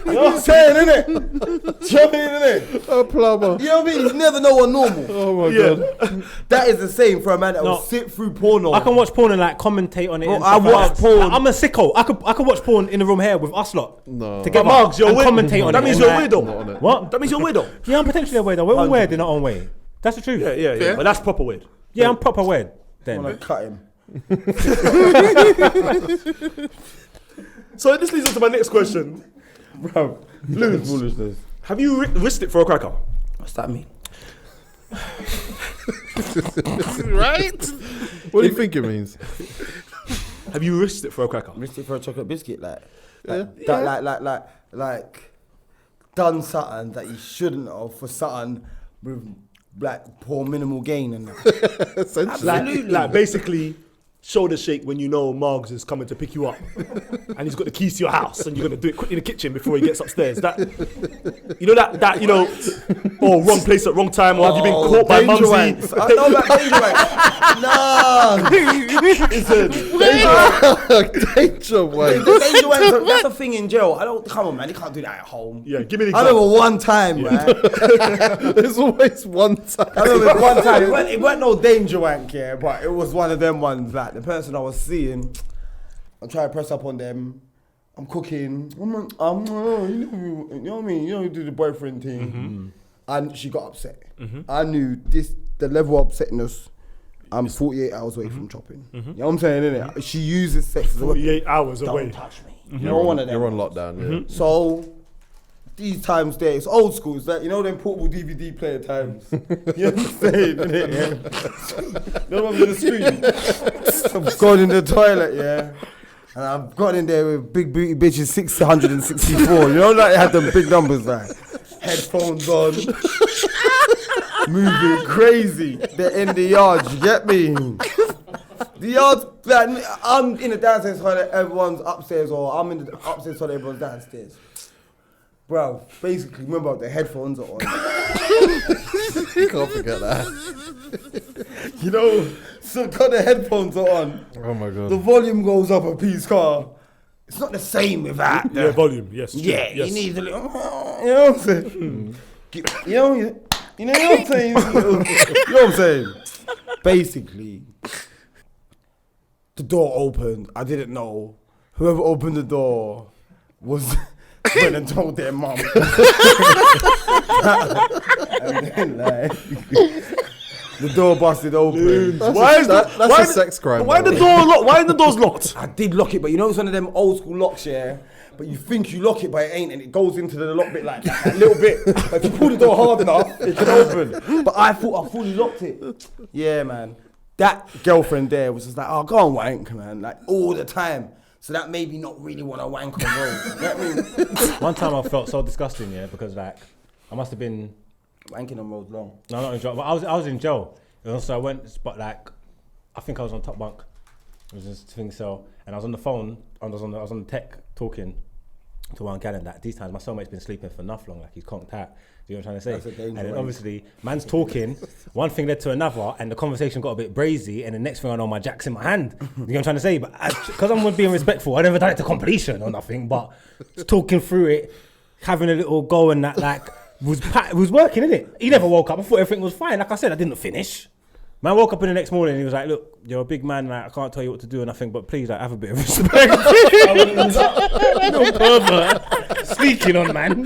You know what I'm saying, innit? You know what I mean, innit? A plumber. You know what I mean? He's never no one normal. Oh my Yeah. god. That is the same for a man that No. will sit through porno. I can watch porn and like commentate on it. Bro, and I stuff like watch that. porn. Like, I'm a sicko. I could watch porn in the room here with us lot. No. Together. But Margs, you're and weird. commentate on That it. means and, you're like, weirdo. Not on it. What? That means you're weirdo. Yeah, I'm potentially a weirdo. We're all weird in our own way. That's the truth. Yeah. But that's proper weird. Yeah, I'm proper weird. I want Then. to cut him. So this leads on to my next question. Bro, foolishness. Have you risked it for a cracker? What's that mean? Right? What do you think it means? Have you risked it for a cracker? Risked it for a chocolate biscuit, like done something that you shouldn't have for something with like poor minimal gain and that. Essentially. Like basically shoulder shake when you know Margs is coming to pick you up and he's got the keys to your house and you're gonna do it quick in the kitchen before he gets upstairs. That you know, or wrong place at wrong time, or have you been caught by Danger mumsy? wanks. I know about danger wanks. No. Danger way. The danger wanks, that's a thing in jail. Come on, man, you can't do that at home. Yeah, give me an I example. remember one time, right? There's always one time. I remember one time, it weren't no danger wank, yeah, but it was one of them ones that the person I was seeing, I'm trying to press up on them, I'm cooking, you know what I mean, you know, you do the boyfriend thing. and she got upset. I knew the level of upsetness. I'm 48 hours away from chopping. You know what I'm saying, innit? She uses sex as a weapon. 48 hours away. Don't touch me. You're one of them. You're on lockdown, yeah. So these times there, it's old school. It's like, you know them portable DVD player times. You understand, innit? Yeah. You know what I'm gonna screen? I've gone in the toilet, yeah. And I've got in there with big booty bitches 664. You know, like they had them big numbers, like headphones on, moving crazy. They're in the yard, you get me? The yard's like, I'm in the downstairs toilet, everyone's upstairs, or I'm in the upstairs toilet, everyone's downstairs. Bro, basically, remember the headphones are on. You can't forget that. You know, so got the headphones are on. Oh my God. The volume goes up a piece car. It's not the same with that. Yeah, volume, yes. Yeah, yes. you need a little, you know what I'm saying? You know what I'm saying? You know what I'm saying? Basically, the door opened. I didn't know. Whoever opened the door was went and told their mum. And then, like, the door busted open. Why is that's a sex crime. Why the door locked? Why the door's locked? I did lock it, but you know it's one of them old school locks, yeah? But you think you lock it, but it ain't, and it goes into the lock bit like that, a little bit. But if you pull the door hard enough, it can open. But I thought I fully locked it. Yeah, man. That girlfriend there was just like, oh, go on wank, man. Like, all the time. So that made me not really want to wank on road. You know what I mean? One time I felt so disgusting, yeah, because like I must have been Wanking on road long. no, not in jail, but I was in jail. And so I went, but like I think I was on top bunk. It was this thing, so and I was on the phone. I was on the tech talking to one gal, and that these times my cellmate's been sleeping for enough long, like he's conked out. Do you know what I'm trying to say? And then obviously, man's talking, one thing led to another, and the conversation got a bit brazy, and the next thing I know, my jack's in my hand. You know what I'm trying to say? But because I'm being respectful, I never done it to completion or nothing, but talking through it, having a little go and that, like, was working, innit? He never woke up. I thought everything was fine. Like I said, I didn't finish. Man woke up in the next morning and he was like, look, you're a big man, like, I can't tell you what to do or nothing, but please, like, have a bit of respect. No pervert. Sneaking on, man.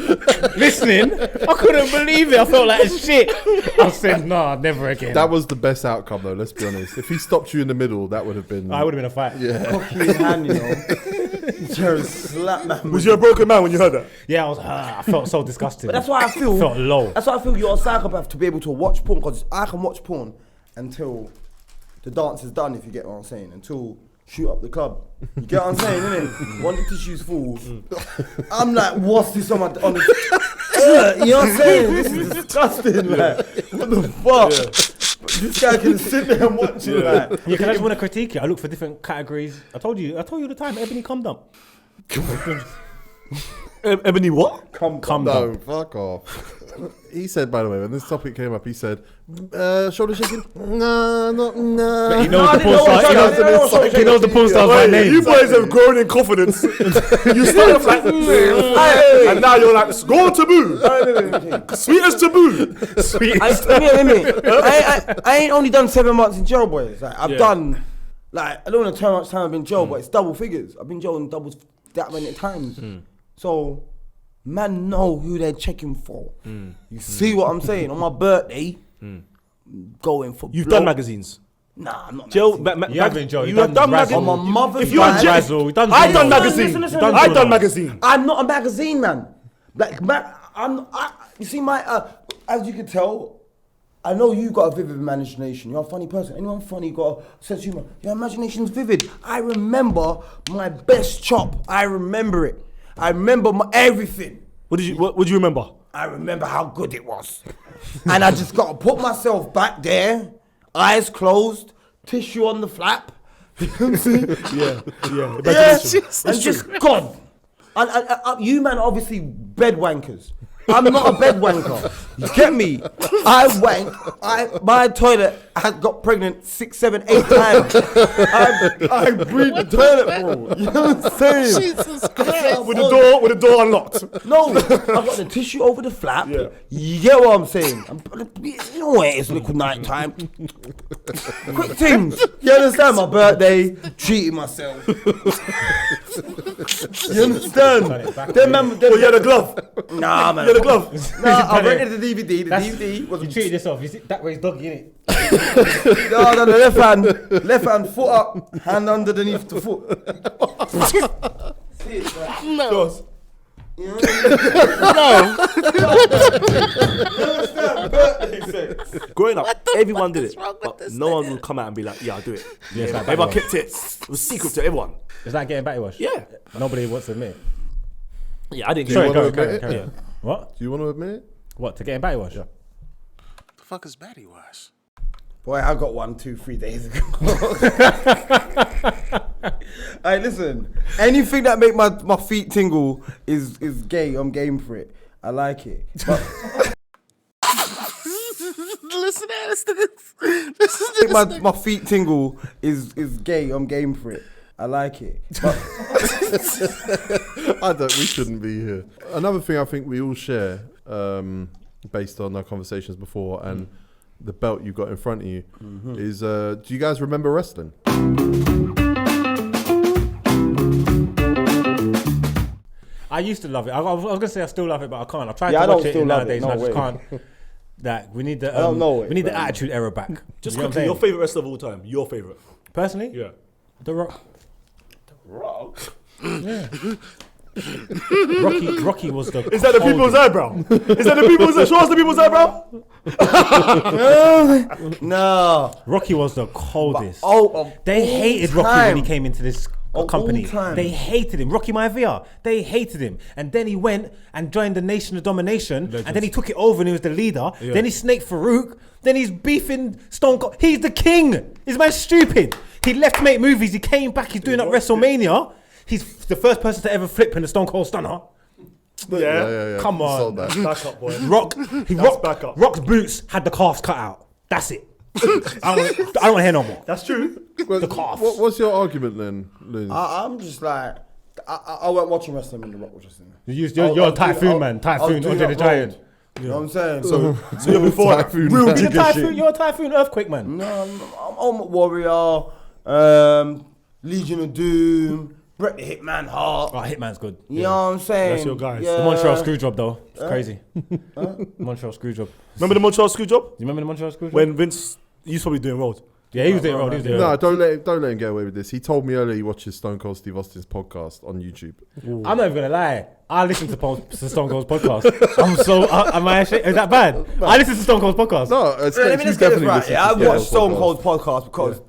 Listening. I couldn't believe it. I felt like shit. I said, nah, never again. That was the best outcome, though, let's be honest. If he stopped you in the middle, that would have been... I would have been a fight. Yeah. Cocky in hand, you know. Just slap man. Was you a broken man when you heard that? Yeah, I felt so disgusting. But that's why I feel... felt low. That's why I feel you're a psychopath to be able to watch porn, because I can watch porn until the dance is done, if you get what I'm saying, until shoot up the club. You get what I'm saying, innit? When the tissues fall, I'm like, what's this on the... you know what I'm saying? This is disgusting, like, what the fuck? Yeah. This guy can sit there and watch it, like. Yeah, because I just want to critique it. I look for different categories. I told you the time, Ebony come dump. Ebony what? Come No, dump. fuck off. He said, by the way, when this topic came up, he said, shoulder shaking? Nah, not nah. But he knows the porn stars. He knows the porn stars by name. You boys have grown in confidence. You started off like, and now you're like, go taboo. Sweet as taboo. Sweet. I ain't only done 7 months in jail, boys. Like, I've done, like, I don't want to tell how much time I've been in jail, but it's double figures. I've been in jail in doubles that many times. So, man know who they're checking for. You see what I'm saying? On my birthday, going for You've blow. done magazines. Nah, I'm not. Jail, You have been jail. You have done magazines. On my mother's If you're in jail, Razzle, done I done Juno. magazine. Listen, I done magazine. I'm not a magazine man. Like, you see my, as you can tell, I know you got a vivid imagination. You're a funny person. Anyone funny got a sense of humor. Your imagination's vivid. I remember my best chop. I remember it. I remember everything. What do you remember? I remember how good it was. And I just got to put myself back there, eyes closed, tissue on the flap. Yeah. And just gone. And you man are obviously bed wankers. I'm not a bed wanker. You get me? I wank. My toilet I got pregnant 6, 7, 8 times. I breed the toilet, bro. You know what I'm saying? Jesus Christ. With the door unlocked. No, I got the tissue over the flap. Yeah. You get what I'm saying? You know what it is, little night time. Quick things. You understand? My birthday, treating myself. You understand? You had a glove. Nah, man. You had a glove. Nah, I rented the DVD. The DVD was You treated yourself. You see, that way it's doggy, innit? no, the left hand, foot up, hand underneath the foot. No. Growing up, everyone did it, but no one would come out and be like, "Yeah, I'll do it." Yeah, it's like Everyone batty kept it. It was secret to everyone. It's like getting batty wash. Yeah. Nobody wants to admit it. Yeah, I didn't. Sorry, wanna carry admit on, it? carry on. What? Do you want to admit it? What, to getting batty wash? Yeah. The fuck is batty wash? Boy, I got 1, 2, 3 days ago. Hey, listen. Anything that make my feet tingle is gay. I'm game for it. I like it. But Listen to this. make my feet tingle is gay. I'm game for it. I like it. But We shouldn't be here. Another thing I think we all share, based on our conversations before and the belt you got in front of you, is do you guys remember wrestling? I used to love it. I was going to say I still love it, but I can't. I tried Yeah, I to watch don't it still love nowadays it, and I no just way. can't. That we need the don't know it, we need the but- Attitude Era back. Just You know what I'm quickly, your saying? favorite wrestler of all time. Your favorite. Personally, Yeah. The Rock. Rock. Rocky was the. Is that the people's eyebrow? Is that the people's? Show us the people's eyebrow. no. Rocky was the coldest. Of They all hated Rocky time. when he came into this Of company. all time. They hated him. Rocky Maivia. They hated him. And then he went and joined the Nation of Domination. And then he took it over and he was the leader. Yeah. Then he snaked Farouk. Then he's beefing Stone Cold. He's the king. Is man stupid? He left to make movies. He came back. He's doing up WrestleMania. He's the first person to ever flip in the Stone Cold Stunner. Yeah. Come on. Sold that. Back up, boy. Back up. Rock's boots had the calves cut out. That's it. I don't want to hear no more. That's true. The calves. What's your argument then, Loons? I'm just like, I went watching wrestling when The Rock was wrestling. You're a Typhoon man. Typhoon, Andre the Giant. You know what I'm saying? So you're before Typhoon. real You're a jigger Typhoon, shit. you're a Typhoon Earthquake man. No, I'm Ultimate Warrior, Legion of Doom, Bret the Hitman Hart. Oh, Hitman's good. You know what I'm saying? That's your guys. Yeah. The Montreal Screwjob though. It's crazy. Montreal Screwjob. Remember the Montreal Screwjob? You remember the Montreal Screwjob? When Vince, he's probably doing road. Yeah, he was doing it wrong. He was doing it No, wrong. don't let him get away with this. He told me earlier he watches Stone Cold Steve Austin's podcast on YouTube. I'm not even gonna lie. I listen to Stone Cold's podcast. I'm so. Am I ashamed? Is that bad? I listen to Stone Cold's podcast. No, Let me you just get this definitely right. listen Yeah, to I've Stone watched Cold's Stone podcast. Cold's podcast because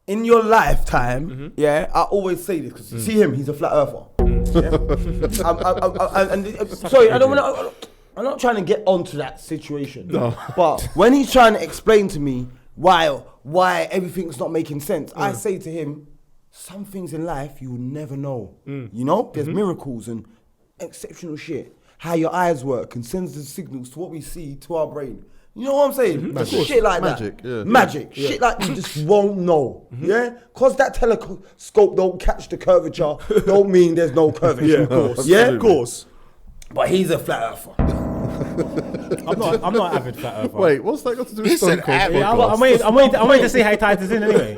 in your lifetime, yeah, I always say this because you see him, he's a flat earther. Sorry, I don't want to. I'm not trying to get onto that situation. No. But when he's trying to explain to me why everything's not making sense, I say to him, some things in life you will never know. You know, there's miracles and exceptional shit. How your eyes work and sends the signals to what we see to our brain. You know what I'm saying? Magic. Shit like Magic, that. yeah. Magic. Shit like you just won't know. Yeah? Cause that telescope don't catch the curvature, don't mean there's no curvature. Yeah, of course. Yeah? Of course. But he's a flat earther. I'm not an avid flat earther. Wait, what's that got to do with He Stone said Cold's avid. Yeah, podcast? I'm waiting to see how he ties this in anyway.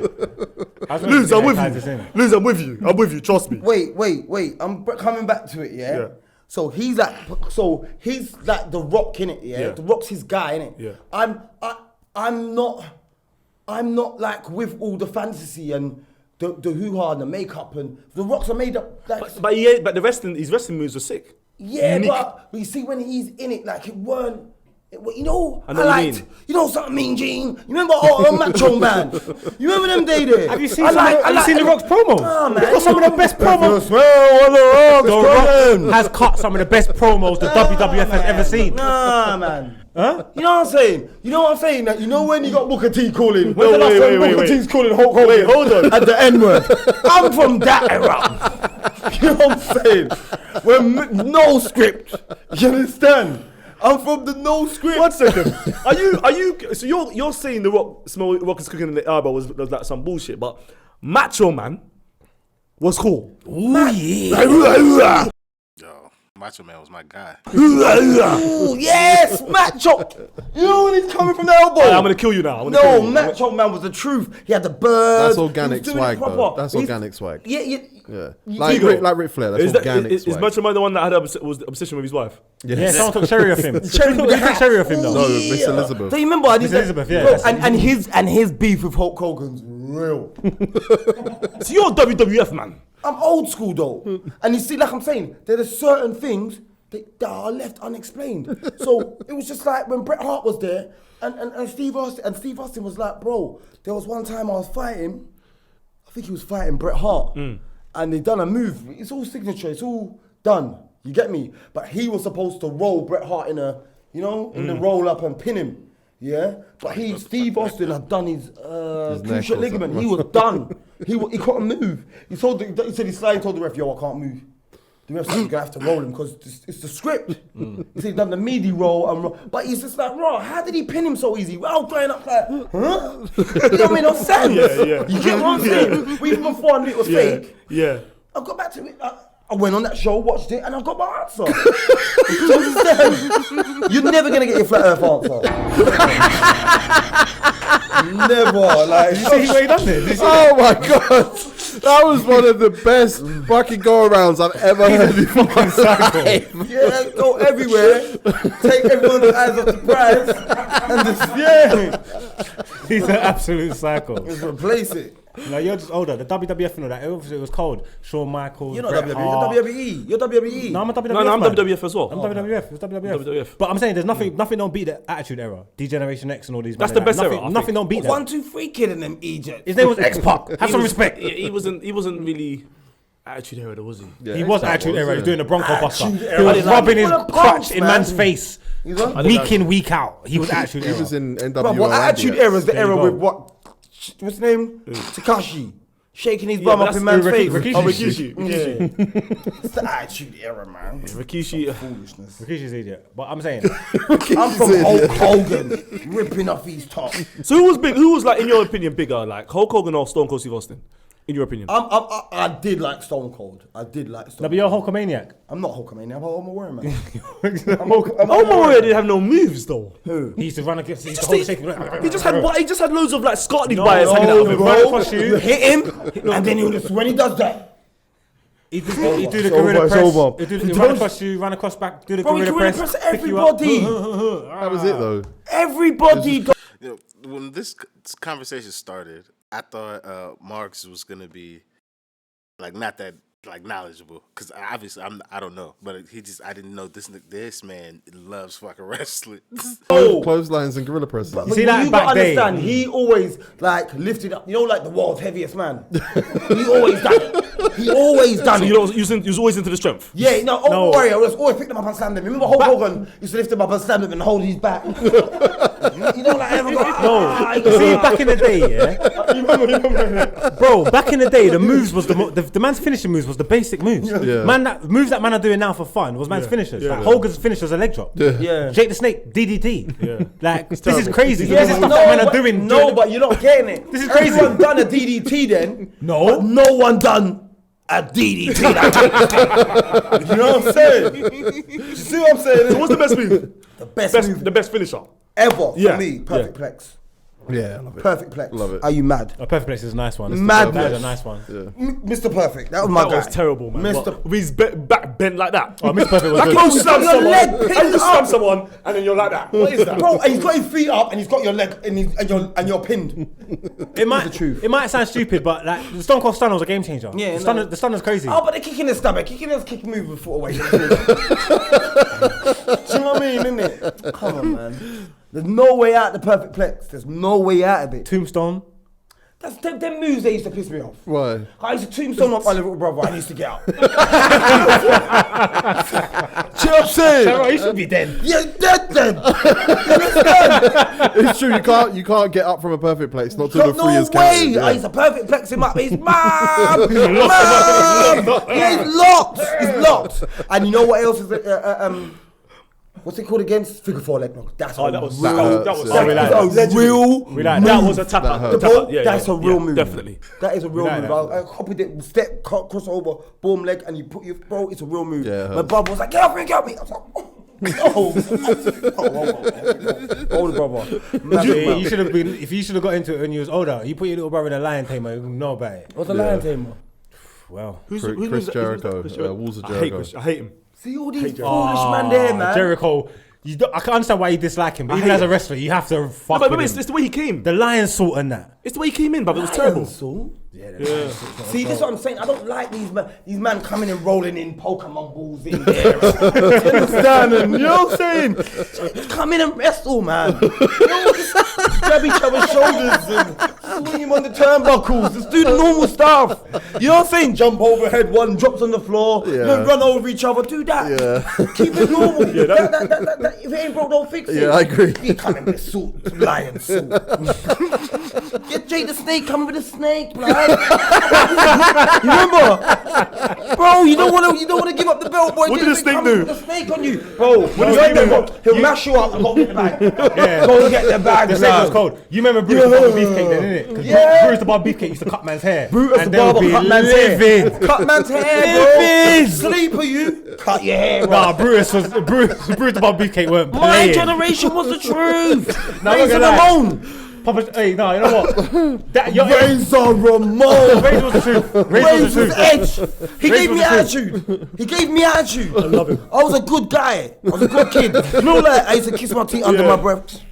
Lose, I'm with you. Lose, I'm with you. I'm with you. Trust me. Wait. I'm coming back to it, yeah? Yeah. So he's like the Rock, innit, yeah? Yeah. The Rock's his guy, innit? Yeah. I'm not like with all the fantasy and the hoo-ha and the makeup and the Rocks are made up like But the his wrestling moves are sick. yeah, Unique. but you see when he's in it, like you know, I know what you liked, mean. you know something, Mean Gene. You remember Macho Man? You remember them day there? Have you seen The Rock's promos? Nah, man. He's got some of the best promos. The Rock has cut some of the best promos the WWF has ever seen. Nah, man. Huh? You know what I'm saying? That you know when you got Booker T calling? No, When's the last wait, time wait, Booker wait. T's calling Hulk Hogan? Wait, hold on. At the N-word. I'm from that era. You know what I'm saying? When no script. You understand? I'm from the no script. 1 second. Are you? So you're saying the Rock is cooking in the elbow was like some bullshit, but Macho Man was cool. Ooh, yeah. Yo, Macho Man was my guy. Ooh, yes, Macho. You know when he's coming from the elbow. I'm gonna kill you now. No, Macho Man was the truth. He had the bird. That's organic swag, though. That's organic swag. Yeah. Like Ric Flair. That's organic swag. Is Macho Man the one that had was the obsession with his wife? Yeah, someone took sherry off him. Who took sherry off him though? No, Miss Elizabeth. Do you remember? Miss Elizabeth, yeah. Bro, and his beef with Hulk Hogan's real. So you're a WWF man. I'm old school though, and you see, like I'm saying, there are certain things that are left unexplained. So it was just like when Bret Hart was there, and Steve Austin was like, bro, there was one time I was fighting. I think he was fighting Bret Hart, and they done a move. It's all signature. It's all done. You get me? But he was supposed to roll Bret Hart in the roll up and pin him. Yeah, but Steve Austin had done his cruciate ligament. He was done. He couldn't move. He said he told the ref, yo, I can't move. The ref said, you're gonna have to roll him because it's the script. He said he done the meaty roll, but he's just like, raw. How did he pin him so easy? Well, going up like, huh? It don't make no sense. Yeah. You get what I'm saying? Even before I knew it was fake. Yeah. I got back to it. I went on that show, watched it, and I got my answer. You're never gonna get your flat earth answer. Never. Like, Did you see where he done it? Oh my god, that was one of the best fucking go-arounds I've ever heard before. Yeah, go everywhere, take everyone's eyes off the prize, and just He's an absolute psycho. just replace it. Like, you're just older. The WWF and all that, obviously it was cold. Shawn Michaels, You're not Bret WWE. Hart. You're WWE. You're WWE. No, I'm a WWF. No, I'm man. WWF as well. I'm WWF. It was WWF. WWF. But I'm saying there's nothing don't beat the Attitude Era, D-Generation X and all these. That's man, the best nothing, era, I Nothing think. don't beat that. 1, 2, 3 kid in them Egypt. His name was X-Pac. Have some respect. He wasn't really Attitude Era, was he? Yeah, He was X-Pac Attitude Era. He was doing the Bronco Buster. Attitude He Era. was rubbing his Full of crutch punch, in man. man's face. Week in, week out. He was Attitude He Era. was in NWO. Bro, what Attitude Era is the There you era go. with what? What's his name? Takashi. Shaking his Yeah, bum but up in that's man's face. Rikishi. Oh, Rikishi. Yeah. It's the Attitude Era, man. Rikishi. Foolishness. Rikishi's idiot. But I'm saying, I'm from Hulk Hogan, ripping off his top. So who was big? Who was like, in your opinion, bigger, like Hulk Hogan or Stone Cold Steve Austin? In your opinion? I did like Stone Cold. I did like Stone no, but you're a Hulkamaniac. I'm not Hulkamania. I'm Hulk Warrior, man. Hulk Warrior didn't have no moves though. Who? He used to run against. He used to hold shaking. He just had loads of like Scotty No, bias hanging out of him. Run across You you. hit him, and then he'll just, when he does that, He do the It's gorilla over, press. it's over. He run across you, run across back, do the bro, he gorilla can really press. press pick you up. everybody. That was it though. Everybody. You know, when this conversation started, I thought Marks was gonna be like not that like knowledgeable because obviously I don't know, but I didn't know this man loves fucking wrestling. Clotheslines and gorilla presses. But see that you back gotta day? understand, he always like lifted up, like the world's heaviest man. He always done it. He always done So it. you was always into the strength. Yeah, no, Hulk Warrior always picked him up and slammed him. Remember Hulk Hogan used to lift him up and slam him and hold his back. You know, like ever go, See, back in the day, yeah, bro. Back in the day, the moves was the man's finishing moves was the basic moves. Yeah. Moves that man are doing now for fun was man's finishers. Like Hogan's finish was a leg drop. Yeah. Jake the Snake DDT. Yeah. Like this is crazy. Yeah, This is stuff that man are doing. No, but you're not getting it. This is crazy. Everyone done a DDT then. No. But no one done a DDT. You know what I'm saying? You see what I'm saying? So what's the best move? The best move The best finisher. ever Yeah. for me. Perfect plex. Yeah, I love it. Perfect plex. Love it. Are you mad? A perfect place is a nice one. Madness. That is a nice one. Mr. Perfect. That was my That guy. was terrible, man. Mr. With his back bent like that. Oh, Mr. Perfect was Like good. you slam Your someone, leg and pinned you slam up. someone, and then you're like that. What is that? Bro, and he's got his feet up and he's got your leg and you're pinned. It might sound stupid, but like the Stone Cold Stunner was a game changer. Yeah, the Stunner's crazy. Oh, but they're kicking the stomach. Kicking his kick move with foot away. Do you know what I mean, innit? Come on, man. There's no way out the perfect plex. There's no way out of it. Tombstone. That's them moves that used to piss me off. Why? I used to tombstone up my little brother. I used to get out. Do you know what I'm saying? You should be dead. You're dead then. You understand? It's true. You can't get up from a perfect place. Not till the No free is way. counted. I used to perfect plex him up. He's mom. Yeah, he's locked. He's locked. And you know what else is What's it called again? Figure 4 leg lock. That's That was real. That was a tap out. That's a real move. Definitely. That is a real move. I copied it, step, crossover, boom leg, and you put your bro. It's a real move. Yeah, my brother was like, get off me, get off me. I was like, older brother. You should have been. If you should have got into it when you was older, you put your little brother in a lion tamer. You know about it. What's a lion tamer? Well, Chris Jericho, Walls of Jericho. I hate him. See all these foolish man there, man. Jericho. I can understand why you dislike him, but even as a wrestler, you have to fuck with him. It's the way he came. The lion salt and that. It's the way he came in, but it was terrible. Yeah. See, this is what I'm saying. I don't like these man coming and rolling in Pokemon balls in there. You understand? You know what I'm saying? Just come in and wrestle, man. You know, just grab each other's shoulders and swing him on the turnbuckles. Just do the normal stuff. You know what I'm saying? Jump overhead, one drops on the floor. Yeah. You know, run over each other. Do that. Yeah. Keep it normal. That, if it ain't broke, don't fix it. Yeah, I agree. You come in with suit, lion suit. Get Jay the Snake coming with a snake, blood. You remember, bro? You don't want to give up the belt, boy. What did the snake do? The snake on you, bro. He'll mash you up and go get the bag. Yeah. Go and get the bag. The snake was cold. You remember Bruce the Barber Beefcake then, innit? Because Bruce the Barber Beefcake used to cut man's hair. Brutus the Barber cut man's hair. Cut man's hair, bro. Sleeper, you cut your hair. Nah, Bruce the Barber Beefcake weren't My playing. generation was the truth. Nah, Razor Ramon. Papa, hey, no, you know what? Razor Ramon. Razor was the truth. Razor was the truth. Edge. He gave me attitude. He gave me attitude. I love him. I was a good guy. I was a good kid. You know, like I used to kiss my teeth under my breath.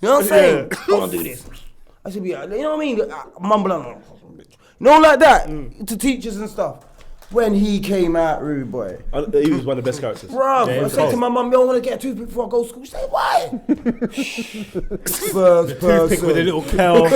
You know what I'm saying? I want to do this. I should be, you know what I mean? Mumbling. You know, like that. To teachers and stuff. When he came out, rude boy. He was one of the best characters. Bruv, I said to my mum, yo, I want to get a toothpick before I go to school. She said, why? First Toothpick with a little curl.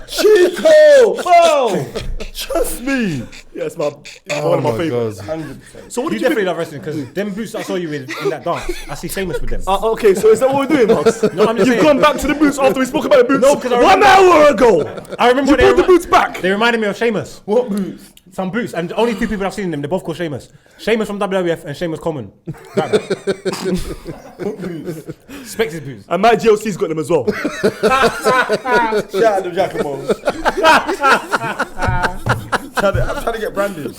Chico, bro. Trust me. Yeah, it's one of my favourites. 100%. So what You did you definitely love wrestling because them boots I saw you in that dance, I see Sheamus with them. Okay, so is that what we're doing, Marks? No, I'm just You've saying. gone back to the boots after we spoke about the boots No, 'cause I 1 hour ago. I remember You brought the boots back. They reminded me of Sheamus. What boots? Some boots, and only two people I've seen them. They're both called Sheamus. Sheamus from WWF and Sheamus Coleman. Spex's boots. And my GLC's got them as well. Shout out to Giacomo. I'm trying to get branded.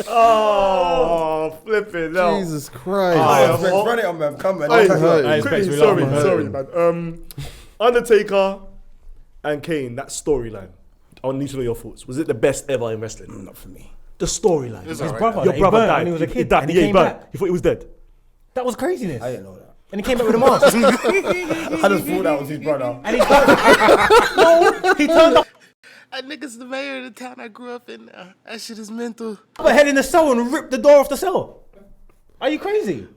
Oh, flipping hell. Jesus Christ. Run it on, man. Come, man. Quickly, sorry, man. Undertaker and Kane, that storyline. I need to know your thoughts. Was it the best ever in wrestling? Not for me. The storyline. His brother, Your brother burnt died. when he was a kid. died. And He came died. back. You thought he was dead. That was craziness. I didn't know that. And he came back with a mask. I just thought that was his brother. And he turned up That nigga's the mayor of the town I grew up in. That shit is mental. a head in the cell and ripped the door off the cell. Are you crazy?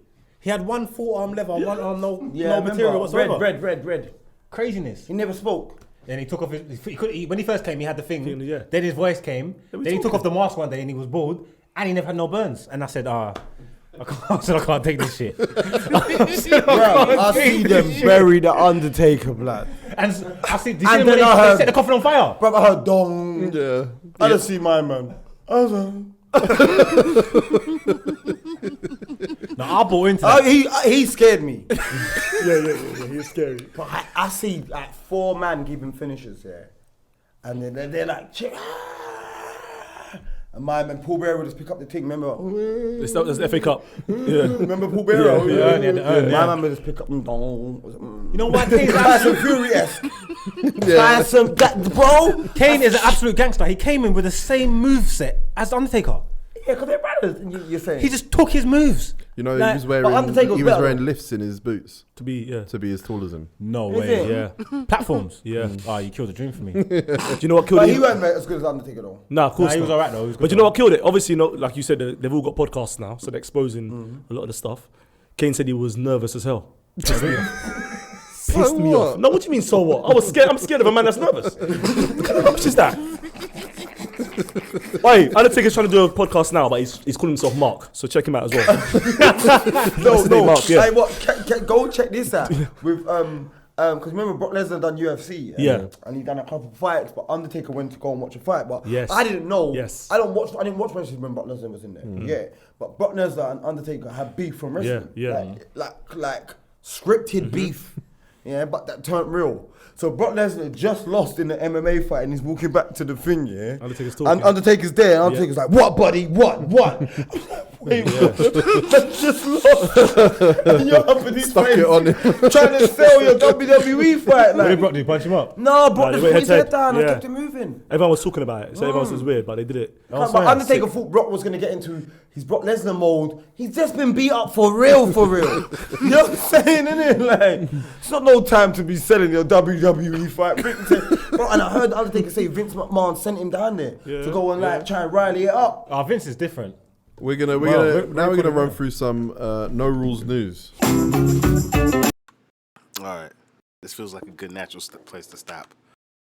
He had one forearm leather, one arm no material whatsoever. Red. Craziness. He never spoke. Then he took off when he first came, he had the thing. Yeah. Then his voice came. Then he took off the mask one day and he was bald. And he never had no burns. And I said, I can't take this shit. I see them bury the Undertaker, blood. And I see, they then I heard- set the coffin on fire. Bro, I heard dong. Yeah. I don't see my man. I was like, No, I bought into that. he scared me. Yeah. He's scary. But I see like 4 men giving finishes here. And then they're like, and my man Paul Bearer would just pick up the thing, remember? That's the FA Cup. Yeah. Remember Paul Bearer? Yeah. My man would just pick up and dong. You know why Kane's Tyson Fury-esque. Tyson, bro. Kane is an absolute gangster. He came in with the same moveset as Undertaker. Yeah, because they're brothers, you're saying. He just took his moves. You know, Like, he was Undertaker's better. wearing lifts in his boots To be as tall as him. No Is way. it? Yeah. Platforms. Yeah. Oh, you killed the dream for me. Do you know what killed But him? he weren't as good as Undertaker though. Nah, of course He not. was alright though. He was good But you know what killed it? Obviously, like you said, they've all got podcasts now, so they're exposing a lot of the stuff. Kane said he was nervous as hell. Pissed me off. No, what do you mean, so what? I was scared. I'm scared of a man that's nervous. What kind of rubbish is that? Wait, Undertaker's trying to do a podcast now, but he's calling himself Mark, so check him out as well. No, Mark, yeah. Hey, what? Go check this out with Because remember Brock Lesnar done UFC, Yeah. and he done a couple of fights, but Undertaker went to go and watch a fight. But Yes. I didn't know. Yes. I didn't watch wrestling when Brock Lesnar was in there. Yeah, but Brock Lesnar and Undertaker had beef from wrestling. Yeah. Like scripted beef. Yeah, but that turned real. So Brock Lesnar just lost in the MMA fight, and he's walking back to the thing. Yeah, Undertaker's talking. And Undertaker's there, and Undertaker's like, "What, buddy? What?" Wait, I just lost. And you're up in his Stuck face, it on him. trying to sell your WWE fight. What did Like, Brock do? Punch him up? no, Brock they just went put his head head to down head. and Yeah. kept it moving. Everyone was talking about it, so everyone was weird, but they did it. But Undertaker thought Brock was going to get into his Brock Lesnar mode. He's just been beat up for real, for real. You know what I'm saying, innit? Like, it's not no time to be selling your WWE fight. Bro, and I heard Undertaker say Vince McMahon sent him down there to go and like try and rally it up. Oh, Vince is different. We're gonna run through some no rules news. All right. This feels like a good natural place to stop.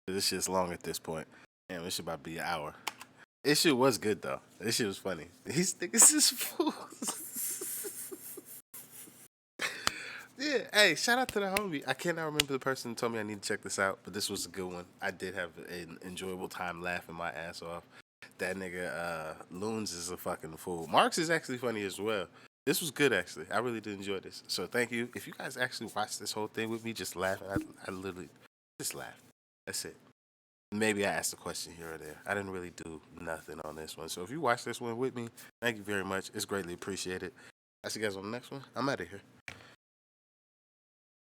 This shit's long at this point. Damn, this shit about to be an hour. This shit was good, though. This shit was funny. These niggas is fools. Yeah, hey, shout out to the homie. I cannot remember the person who told me I need to check this out, but this was a good one. I did have an enjoyable time laughing my ass off. That nigga, Loons is a fucking fool. Marks is actually funny as well. This was good, actually. I really did enjoy this. So thank you. If you guys actually watched this whole thing with me, just laughing, I literally just laughed. That's it. Maybe I asked a question here or there. I didn't really do nothing on this one. So if you watch this one with me, thank you very much. It's greatly appreciated. I'll see you guys on the next one. I'm out of here.